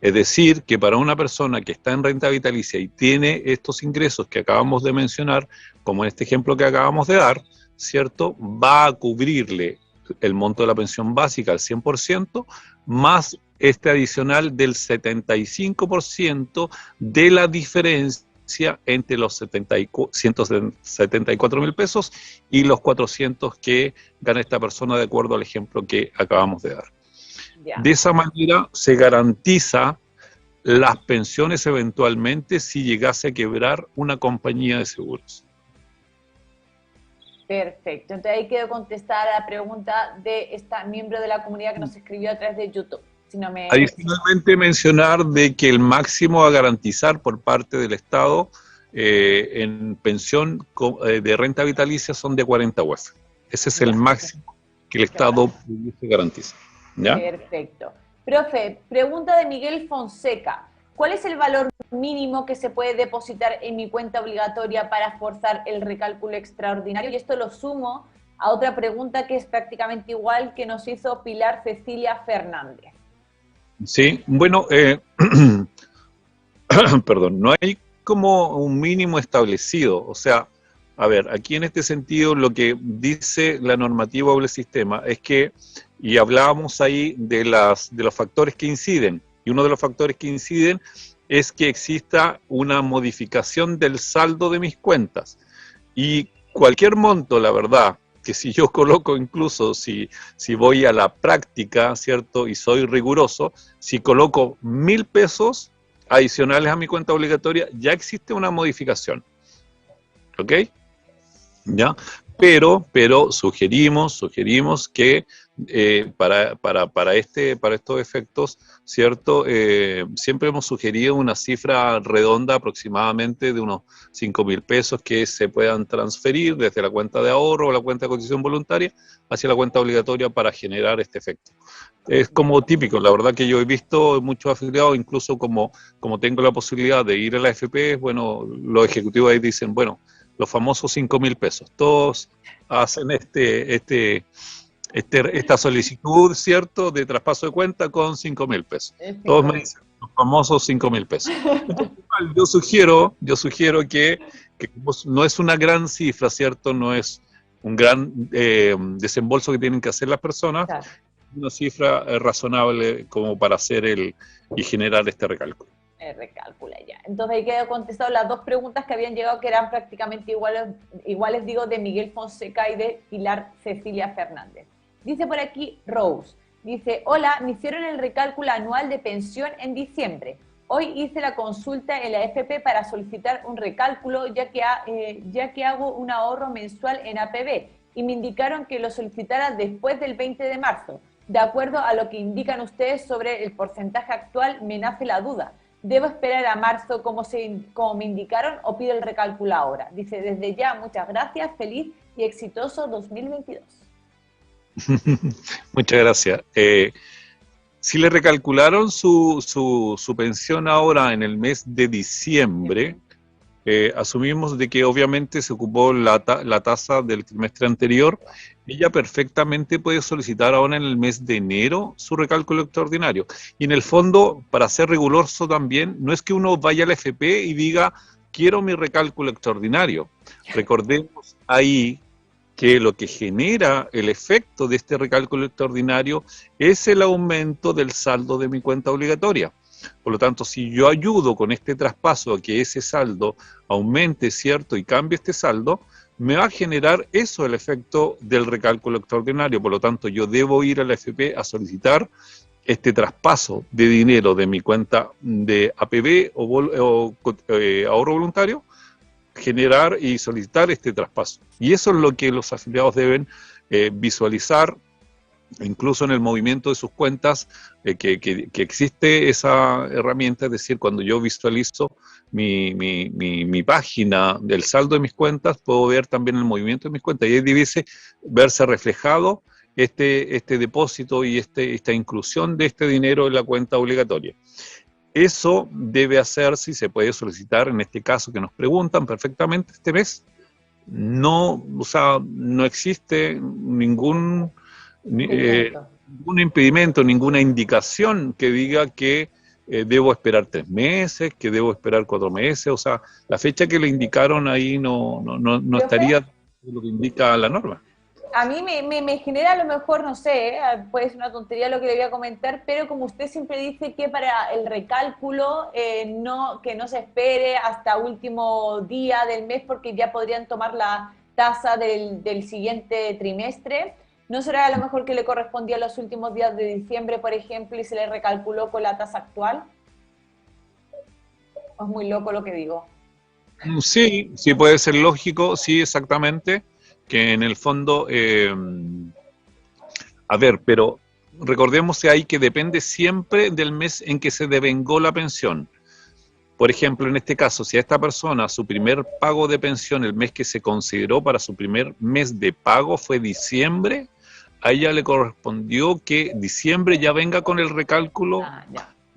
Es decir, que para una persona que está en renta vitalicia y tiene estos ingresos que acabamos de mencionar, como en este ejemplo que acabamos de dar, ¿cierto?, va a cubrirle el monto de la pensión básica al 100%, más este adicional del 75% de la diferencia entre los 174.000 pesos y los 400 que gana esta persona de acuerdo al ejemplo que acabamos de dar. Yeah. De esa manera se garantiza las pensiones eventualmente si llegase a quebrar una compañía de seguros. Perfecto, entonces ahí quedó contestada la pregunta de esta miembro de la comunidad que nos escribió a través de YouTube. Si no me... Adicionalmente mencionar de que el máximo a garantizar por parte del Estado en pensión de renta vitalicia son de 40 UF. Ese es el máximo que el Estado pudiese garantizar. ¿Ya? Perfecto. Profe, pregunta de Miguel Fonseca. ¿Cuál es el valor mínimo que se puede depositar en mi cuenta obligatoria para forzar el recálculo extraordinario? Y esto lo sumo a otra pregunta que es prácticamente igual que nos hizo Pilar Cecilia Fernández. Sí, bueno, perdón, no hay como un mínimo establecido. O sea, a ver, aquí en este sentido lo que dice la normativa o el sistema es que, y hablábamos ahí de los factores que inciden, y uno de los factores que inciden es que exista una modificación del saldo de mis cuentas. Y cualquier monto, la verdad, que si yo coloco incluso, si voy a la práctica, ¿cierto? Y soy riguroso, si coloco 1.000 pesos adicionales a mi cuenta obligatoria, ya existe una modificación. ¿Ok? ¿Ya? Pero sugerimos que para estos efectos, ¿cierto? Siempre hemos sugerido una cifra redonda aproximadamente de unos 5.000 pesos que se puedan transferir desde la cuenta de ahorro o la cuenta de cotización voluntaria hacia la cuenta obligatoria para generar este efecto. Es como típico, la verdad que yo he visto muchos afiliados, incluso como tengo la posibilidad de ir a la AFP, bueno, los ejecutivos ahí dicen, bueno, los famosos 5.000 pesos. Todos hacen esta solicitud, ¿cierto?, de traspaso de cuenta con 5.000 pesos. Todos me dicen los famosos 5.000 pesos. Entonces, yo sugiero que no es una gran cifra, ¿cierto? No es un gran desembolso que tienen que hacer las personas, claro. Una cifra razonable como para hacer y generar este recálculo. Recálcula ya. Entonces ahí quedó contestado las dos preguntas que habían llegado, que eran prácticamente iguales digo, de Miguel Fonseca y de Pilar Cecilia Fernández. Dice por aquí Rose, dice, hola, me hicieron el recálculo anual de pensión en diciembre. Hoy hice la consulta en la AFP para solicitar un recálculo, ya que hago un ahorro mensual en APB, y me indicaron que lo solicitara después del 20 de marzo. De acuerdo a lo que indican ustedes sobre el porcentaje actual, me nace la duda. ¿Debo esperar a marzo como me indicaron o pido el recálculo ahora? Dice, desde ya, muchas gracias, feliz y exitoso 2022. Muchas gracias. Si le recalcularon su pensión ahora en el mes de diciembre, asumimos de que obviamente se ocupó la tasa del trimestre anterior, ella perfectamente puede solicitar ahora en el mes de enero su recálculo extraordinario. Y en el fondo, para ser riguroso también, no es que uno vaya a la FP y diga, quiero mi recálculo extraordinario. Recordemos ahí que lo que genera el efecto de este recálculo extraordinario es el aumento del saldo de mi cuenta obligatoria. Por lo tanto, si yo ayudo con este traspaso a que ese saldo aumente, ¿cierto? Y cambie este saldo, me va a generar eso el efecto del recálculo extraordinario. Por lo tanto, yo debo ir a la AFP a solicitar este traspaso de dinero de mi cuenta de APB o ahorro voluntario, generar y solicitar este traspaso. Y eso es lo que los afiliados deben visualizar, incluso en el movimiento de sus cuentas, que existe esa herramienta, es decir, cuando yo visualizo mi página del saldo de mis cuentas, puedo ver también el movimiento de mis cuentas y ahí debiese verse reflejado este depósito y esta inclusión de este dinero en la cuenta obligatoria. Eso debe hacerse y se puede solicitar, en este caso que nos preguntan perfectamente este mes. No, o sea, no existe ningún impedimento, ninguna indicación que diga que debo esperar 3 meses, que debo esperar 4 meses, o sea, la fecha que le indicaron ahí no estaría lo que indica la norma. A mí me genera a lo mejor, no sé, puede ser una tontería lo que le voy a comentar, pero como usted siempre dice que para el recálculo que no se espere hasta último día del mes porque ya podrían tomar la tasa del siguiente trimestre, ¿no será a lo mejor que le correspondía los últimos días de diciembre, por ejemplo, y se le recalculó con la tasa actual? ¿O es muy loco lo que digo? Sí, sí puede ser lógico, sí, exactamente, que en el fondo, a ver, pero recordemos ahí que depende siempre del mes en que se devengó la pensión. Por ejemplo, en este caso, si a esta persona su primer pago de pensión, el mes que se consideró para su primer mes de pago fue diciembre, a ella le correspondió que diciembre ya venga con el recálculo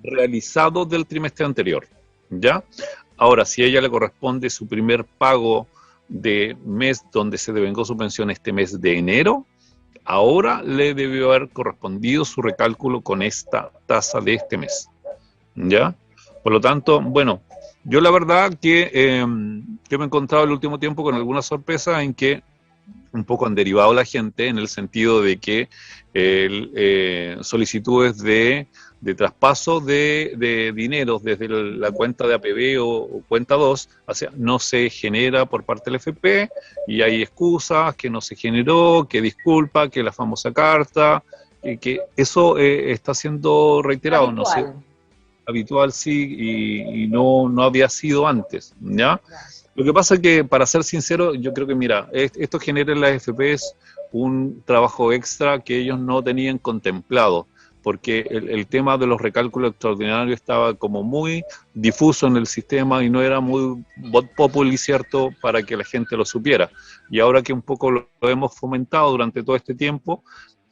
realizado del trimestre anterior, ¿ya? Ahora, si a ella le corresponde su primer pago de mes donde se devengó su pensión este mes de enero, ahora le debió haber correspondido su recálculo con esta tasa de este mes, ¿ya? Por lo tanto, bueno, yo la verdad que me he encontrado el último tiempo con alguna sorpresa en que un poco han derivado la gente en el sentido de que solicitudes de traspaso de dinero desde la cuenta de APB o cuenta 2, o sea, no se genera por parte del FP y hay excusas, que no se generó, que disculpa, que la famosa carta, que eso está siendo reiterado, Habitual. no sé, habitual sí, y no había sido antes, ¿ya? Lo que pasa es que, para ser sincero, yo creo que, mira, esto genera en las FPs un trabajo extra que ellos no tenían contemplado, porque el tema de los recálculos extraordinarios estaba como muy difuso en el sistema y no era muy vox populi, ¿cierto?, para que la gente lo supiera. Y ahora que un poco lo hemos fomentado durante todo este tiempo,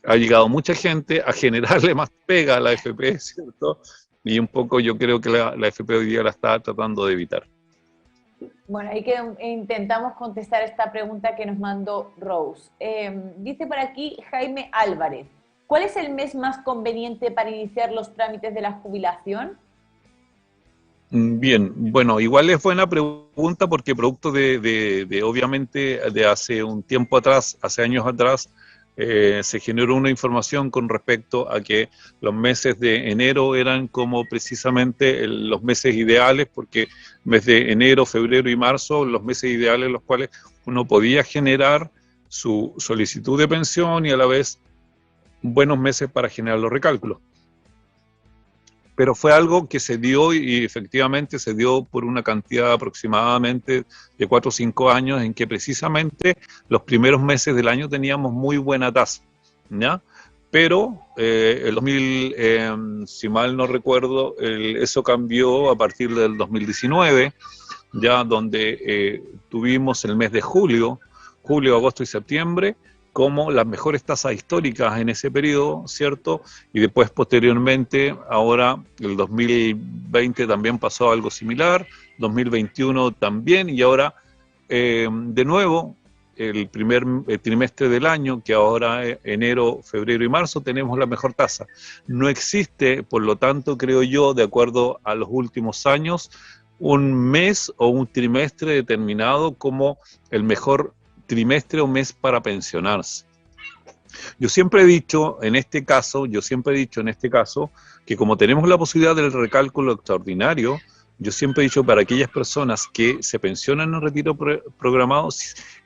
ha llegado mucha gente a generarle más pega a la FP, ¿cierto? Y un poco yo creo que la FP hoy día la está tratando de evitar. Bueno, ahí que intentamos contestar esta pregunta que nos mandó Rose. Dice por aquí Jaime Álvarez, ¿cuál es el mes más conveniente para iniciar los trámites de la jubilación? Bien, bueno, igual es buena pregunta porque producto de obviamente, de hace un tiempo atrás, hace años atrás, se generó una información con respecto a que los meses de enero eran como precisamente los meses ideales, porque mes de enero, febrero y marzo, los meses ideales en los cuales uno podía generar su solicitud de pensión y a la vez buenos meses para generar los recálculos. Pero fue algo que se dio y efectivamente se dio por una cantidad aproximadamente de 4 o 5 años en que precisamente los primeros meses del año teníamos muy buena tasa, ¿ya? Pero el 2000, si mal no recuerdo, eso cambió a partir del 2019, ya donde tuvimos el mes de julio, agosto y septiembre, como las mejores tasas históricas en ese periodo, ¿cierto? Y después, posteriormente, ahora el 2020 también pasó algo similar, 2021 también, y ahora, de nuevo, el primer trimestre del año, que ahora es enero, febrero y marzo, tenemos la mejor tasa. No existe, por lo tanto, creo yo, de acuerdo a los últimos años, un mes o un trimestre determinado como el mejor trimestre o mes para pensionarse. Yo siempre he dicho en este caso, que como tenemos la posibilidad del recálculo extraordinario, yo siempre he dicho para aquellas personas que se pensionan en retiro programado,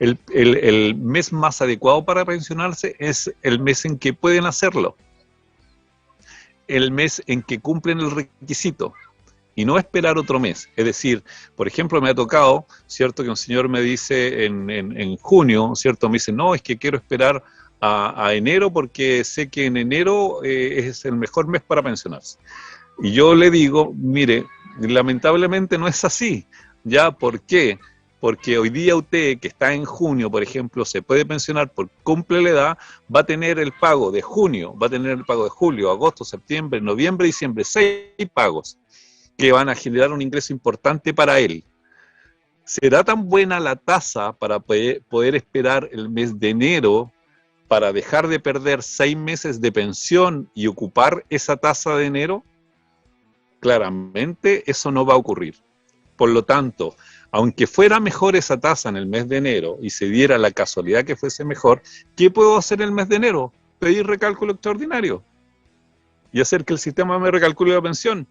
el mes más adecuado para pensionarse es el mes en que pueden hacerlo, el mes en que cumplen el requisito. Y no esperar otro mes. Es decir, por ejemplo, me ha tocado, ¿cierto?, que un señor me dice en junio, ¿cierto?, me dice, no, es que quiero esperar a enero porque sé que en enero es el mejor mes para pensionarse. Y yo le digo, mire, lamentablemente no es así. ¿Ya? ¿Por qué? Porque hoy día usted, que está en junio, por ejemplo, se puede pensionar porque cumple la edad, va a tener el pago de junio, va a tener el pago de julio, agosto, septiembre, noviembre, diciembre, 6 pagos que van a generar un ingreso importante para él. ¿Será tan buena la tasa para poder esperar el mes de enero para dejar de perder 6 meses de pensión y ocupar esa tasa de enero? Claramente eso no va a ocurrir. Por lo tanto, aunque fuera mejor esa tasa en el mes de enero y se diera la casualidad que fuese mejor, ¿qué puedo hacer en el mes de enero? Pedir recálculo extraordinario y hacer que el sistema me recalcule la pensión.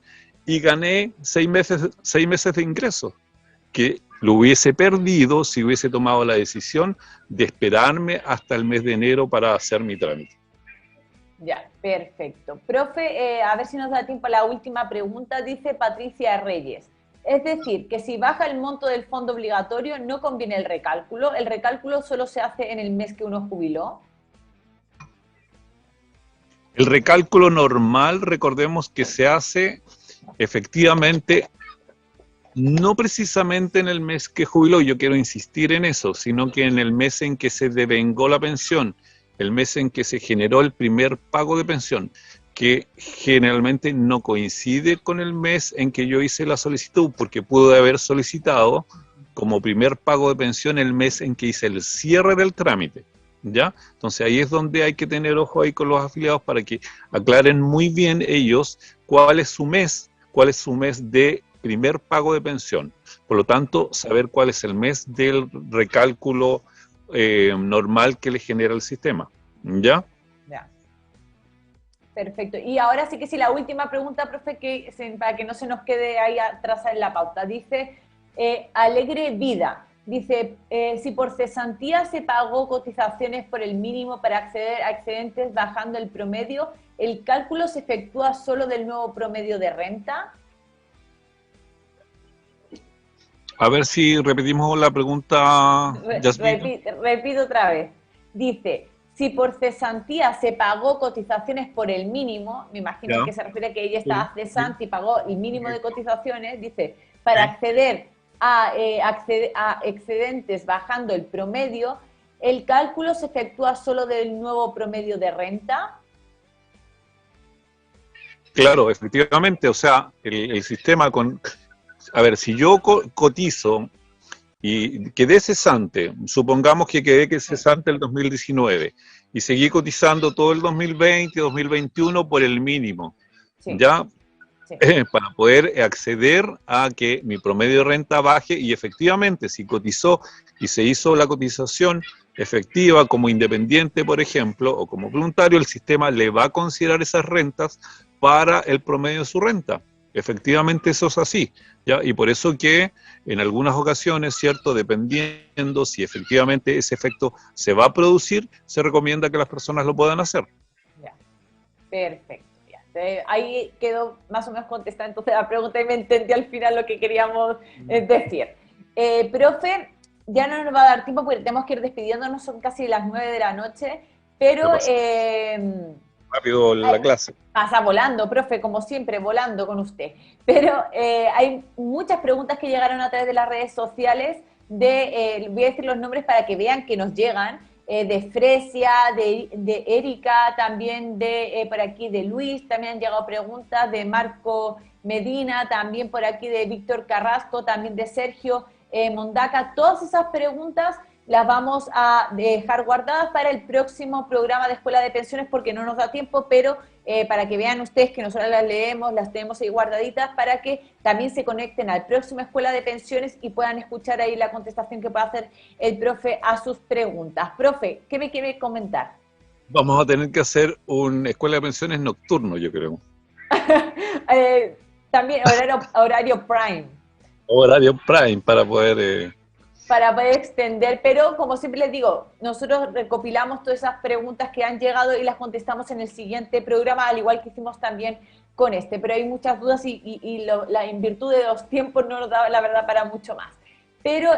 Y gané 6 meses de ingreso, que lo hubiese perdido si hubiese tomado la decisión de esperarme hasta el mes de enero para hacer mi trámite. Ya, perfecto. Profe, a ver si nos da tiempo a la última pregunta, dice Patricia Reyes. Es decir, que si baja el monto del fondo obligatorio, no conviene el recálculo solo se hace en el mes que uno jubiló. El recálculo normal, recordemos que se hace efectivamente, no precisamente en el mes que jubiló, yo quiero insistir en eso, sino que en el mes en que se devengó la pensión, el mes en que se generó el primer pago de pensión, que generalmente no coincide con el mes en que yo hice la solicitud, porque pude haber solicitado como primer pago de pensión el mes en que hice el cierre del trámite, ¿ya? Entonces ahí es donde hay que tener ojo ahí con los afiliados para que aclaren muy bien ellos cuál es su mes de primer pago de pensión. Por lo tanto, saber cuál es el mes del recálculo normal que le genera el sistema, ¿ya? Ya. Perfecto. Y ahora sí que sí, la última pregunta, profe, para que no se nos quede ahí atrás en la pauta. Dice, Alegre Vida, dice, si por cesantía se pagó cotizaciones por el mínimo para acceder a excedentes bajando el promedio, ¿el cálculo se efectúa solo del nuevo promedio de renta? A ver si repetimos la pregunta, Yasmin. Repito otra vez. Dice, si por cesantía se pagó cotizaciones por el mínimo, me imagino que se refiere a que ella estaba cesante y pagó el mínimo de cotizaciones, dice, para acceder a excedentes bajando el promedio, ¿el cálculo se efectúa solo del nuevo promedio de renta? Claro, efectivamente, o sea, el sistema con... A ver, si yo cotizo y quedé cesante, supongamos que quedé cesante el 2019 y seguí cotizando todo el 2020 y 2021 por el mínimo, Sí. ¿ya? Sí. Para poder acceder a que mi promedio de renta baje y efectivamente si cotizó y se hizo la cotización efectiva como independiente, por ejemplo, o como voluntario, el sistema le va a considerar esas rentas para el promedio de su renta. Efectivamente eso es así, ¿ya? Y por eso que en algunas ocasiones, ¿cierto? Dependiendo si efectivamente ese efecto se va a producir, se recomienda que las personas lo puedan hacer. Ya, perfecto. Ya. Ahí quedó más o menos contestada entonces la pregunta y me entendí al final lo que queríamos decir. Profe, ya no nos va a dar tiempo porque tenemos que ir despidiéndonos, son casi las 9 de la noche, pero... rápido la clase. Pasa volando, profe, como siempre, volando con usted. Pero hay muchas preguntas que llegaron a través de las redes sociales, voy a decir los nombres para que vean que nos llegan, de Fresia, de Erika, también por aquí de Luis, también han llegado preguntas de Marco Medina, también por aquí de Víctor Carrasco, también de Sergio Mondaca. Todas esas preguntas las vamos a dejar guardadas para el próximo programa de Escuela de Pensiones porque no nos da tiempo, pero para que vean ustedes que nosotros las leemos, las tenemos ahí guardaditas para que también se conecten al próximo Escuela de Pensiones y puedan escuchar ahí la contestación que pueda hacer el profe a sus preguntas. Profe, ¿qué me quiere comentar? Vamos a tener que hacer una Escuela de Pensiones nocturno, yo creo. También horario prime. Horario prime para poder extender, pero como siempre les digo, nosotros recopilamos todas esas preguntas que han llegado y las contestamos en el siguiente programa, al igual que hicimos también con este, pero hay muchas dudas y en virtud de los tiempos no nos da la verdad para mucho más. Pero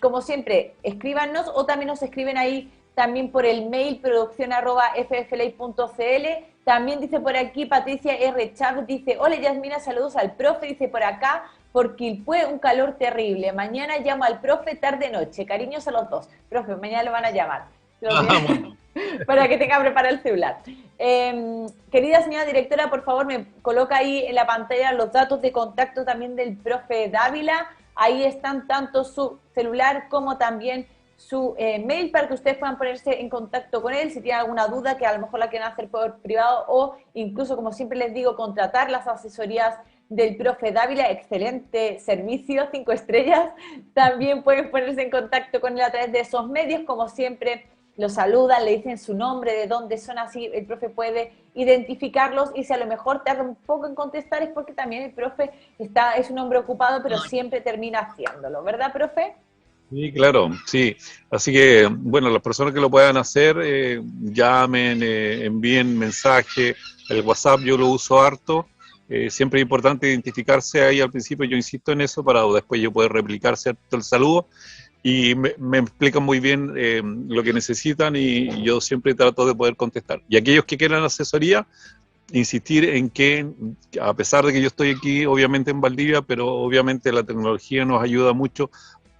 como siempre, escríbanos o también nos escriben ahí también por el mail produccion@fflay.cl. También dice por aquí Patricia R. Chávez, dice, hola Yasmina, saludos al profe, dice por acá, por Quilpué un calor terrible, mañana llamo al profe tarde-noche, cariños a los dos. Profe, mañana lo van a llamar. Para que tenga preparado el celular. Querida señora directora, por favor me coloca ahí en la pantalla los datos de contacto también del profe Dávila. Ahí están tanto su celular como también su mail para que ustedes puedan ponerse en contacto con él si tienen alguna duda que a lo mejor la quieren hacer por privado o incluso, como siempre les digo, contratar las asesorías del profe Dávila, excelente servicio, 5 estrellas. También pueden ponerse en contacto con él a través de esos medios, como siempre lo saludan, le dicen su nombre, de dónde son, así el profe puede identificarlos y si a lo mejor tarda un poco en contestar es porque también el profe es un hombre ocupado, pero siempre termina haciéndolo, ¿verdad, profe? Sí, claro, sí. Así que, bueno, las personas que lo puedan hacer, llamen, envíen mensaje, el WhatsApp yo lo uso harto. Siempre es importante identificarse ahí al principio, yo insisto en eso, para después yo poder replicar, ¿cierto?, el saludo. Y me explican muy bien lo que necesitan y yo siempre trato de poder contestar. Y aquellos que quieran asesoría, insistir en que, a pesar de que yo estoy aquí, obviamente en Valdivia, pero obviamente la tecnología nos ayuda mucho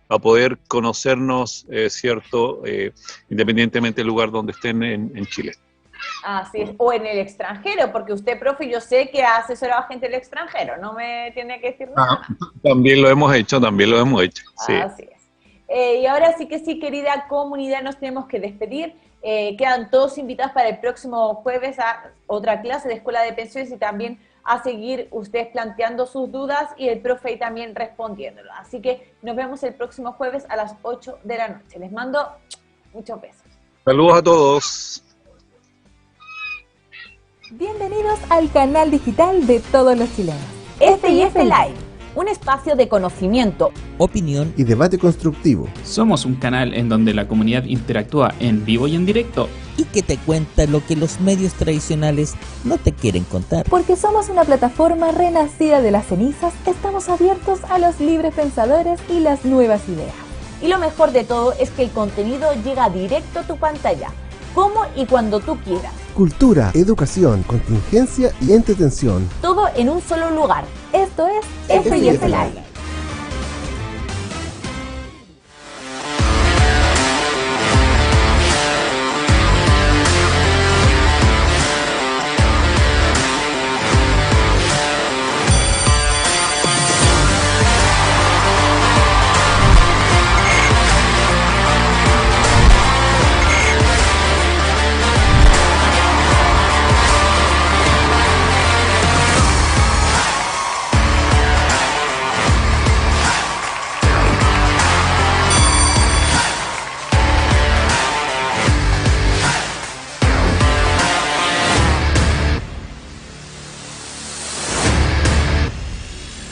a poder conocernos, ¿cierto?, independientemente del lugar donde estén en Chile. Así es, o en el extranjero, porque usted, profe, yo sé que ha asesorado a gente del extranjero, no me tiene que decir nada. También lo hemos hecho, sí. Así es. Y ahora sí que sí, querida comunidad, nos tenemos que despedir. Quedan todos invitados para el próximo jueves a otra clase de Escuela de Pensiones y también a seguir ustedes planteando sus dudas y el profe ahí también respondiéndolo. Así que nos vemos el próximo jueves a las 8 de la noche. Les mando muchos besos. Saludos a todos. Bienvenidos al canal digital de todos los chilenos. FIF Live, un espacio de conocimiento, opinión y debate constructivo. Somos un canal en donde la comunidad interactúa en vivo y en directo y que te cuenta lo que los medios tradicionales no te quieren contar. Porque somos una plataforma renacida de las cenizas, estamos abiertos a los libres pensadores y las nuevas ideas. Y lo mejor de todo es que el contenido llega directo a tu pantalla, como y cuando tú quieras. Cultura, educación, contingencia y entretención. Todo en un solo lugar. Esto es FIF Live.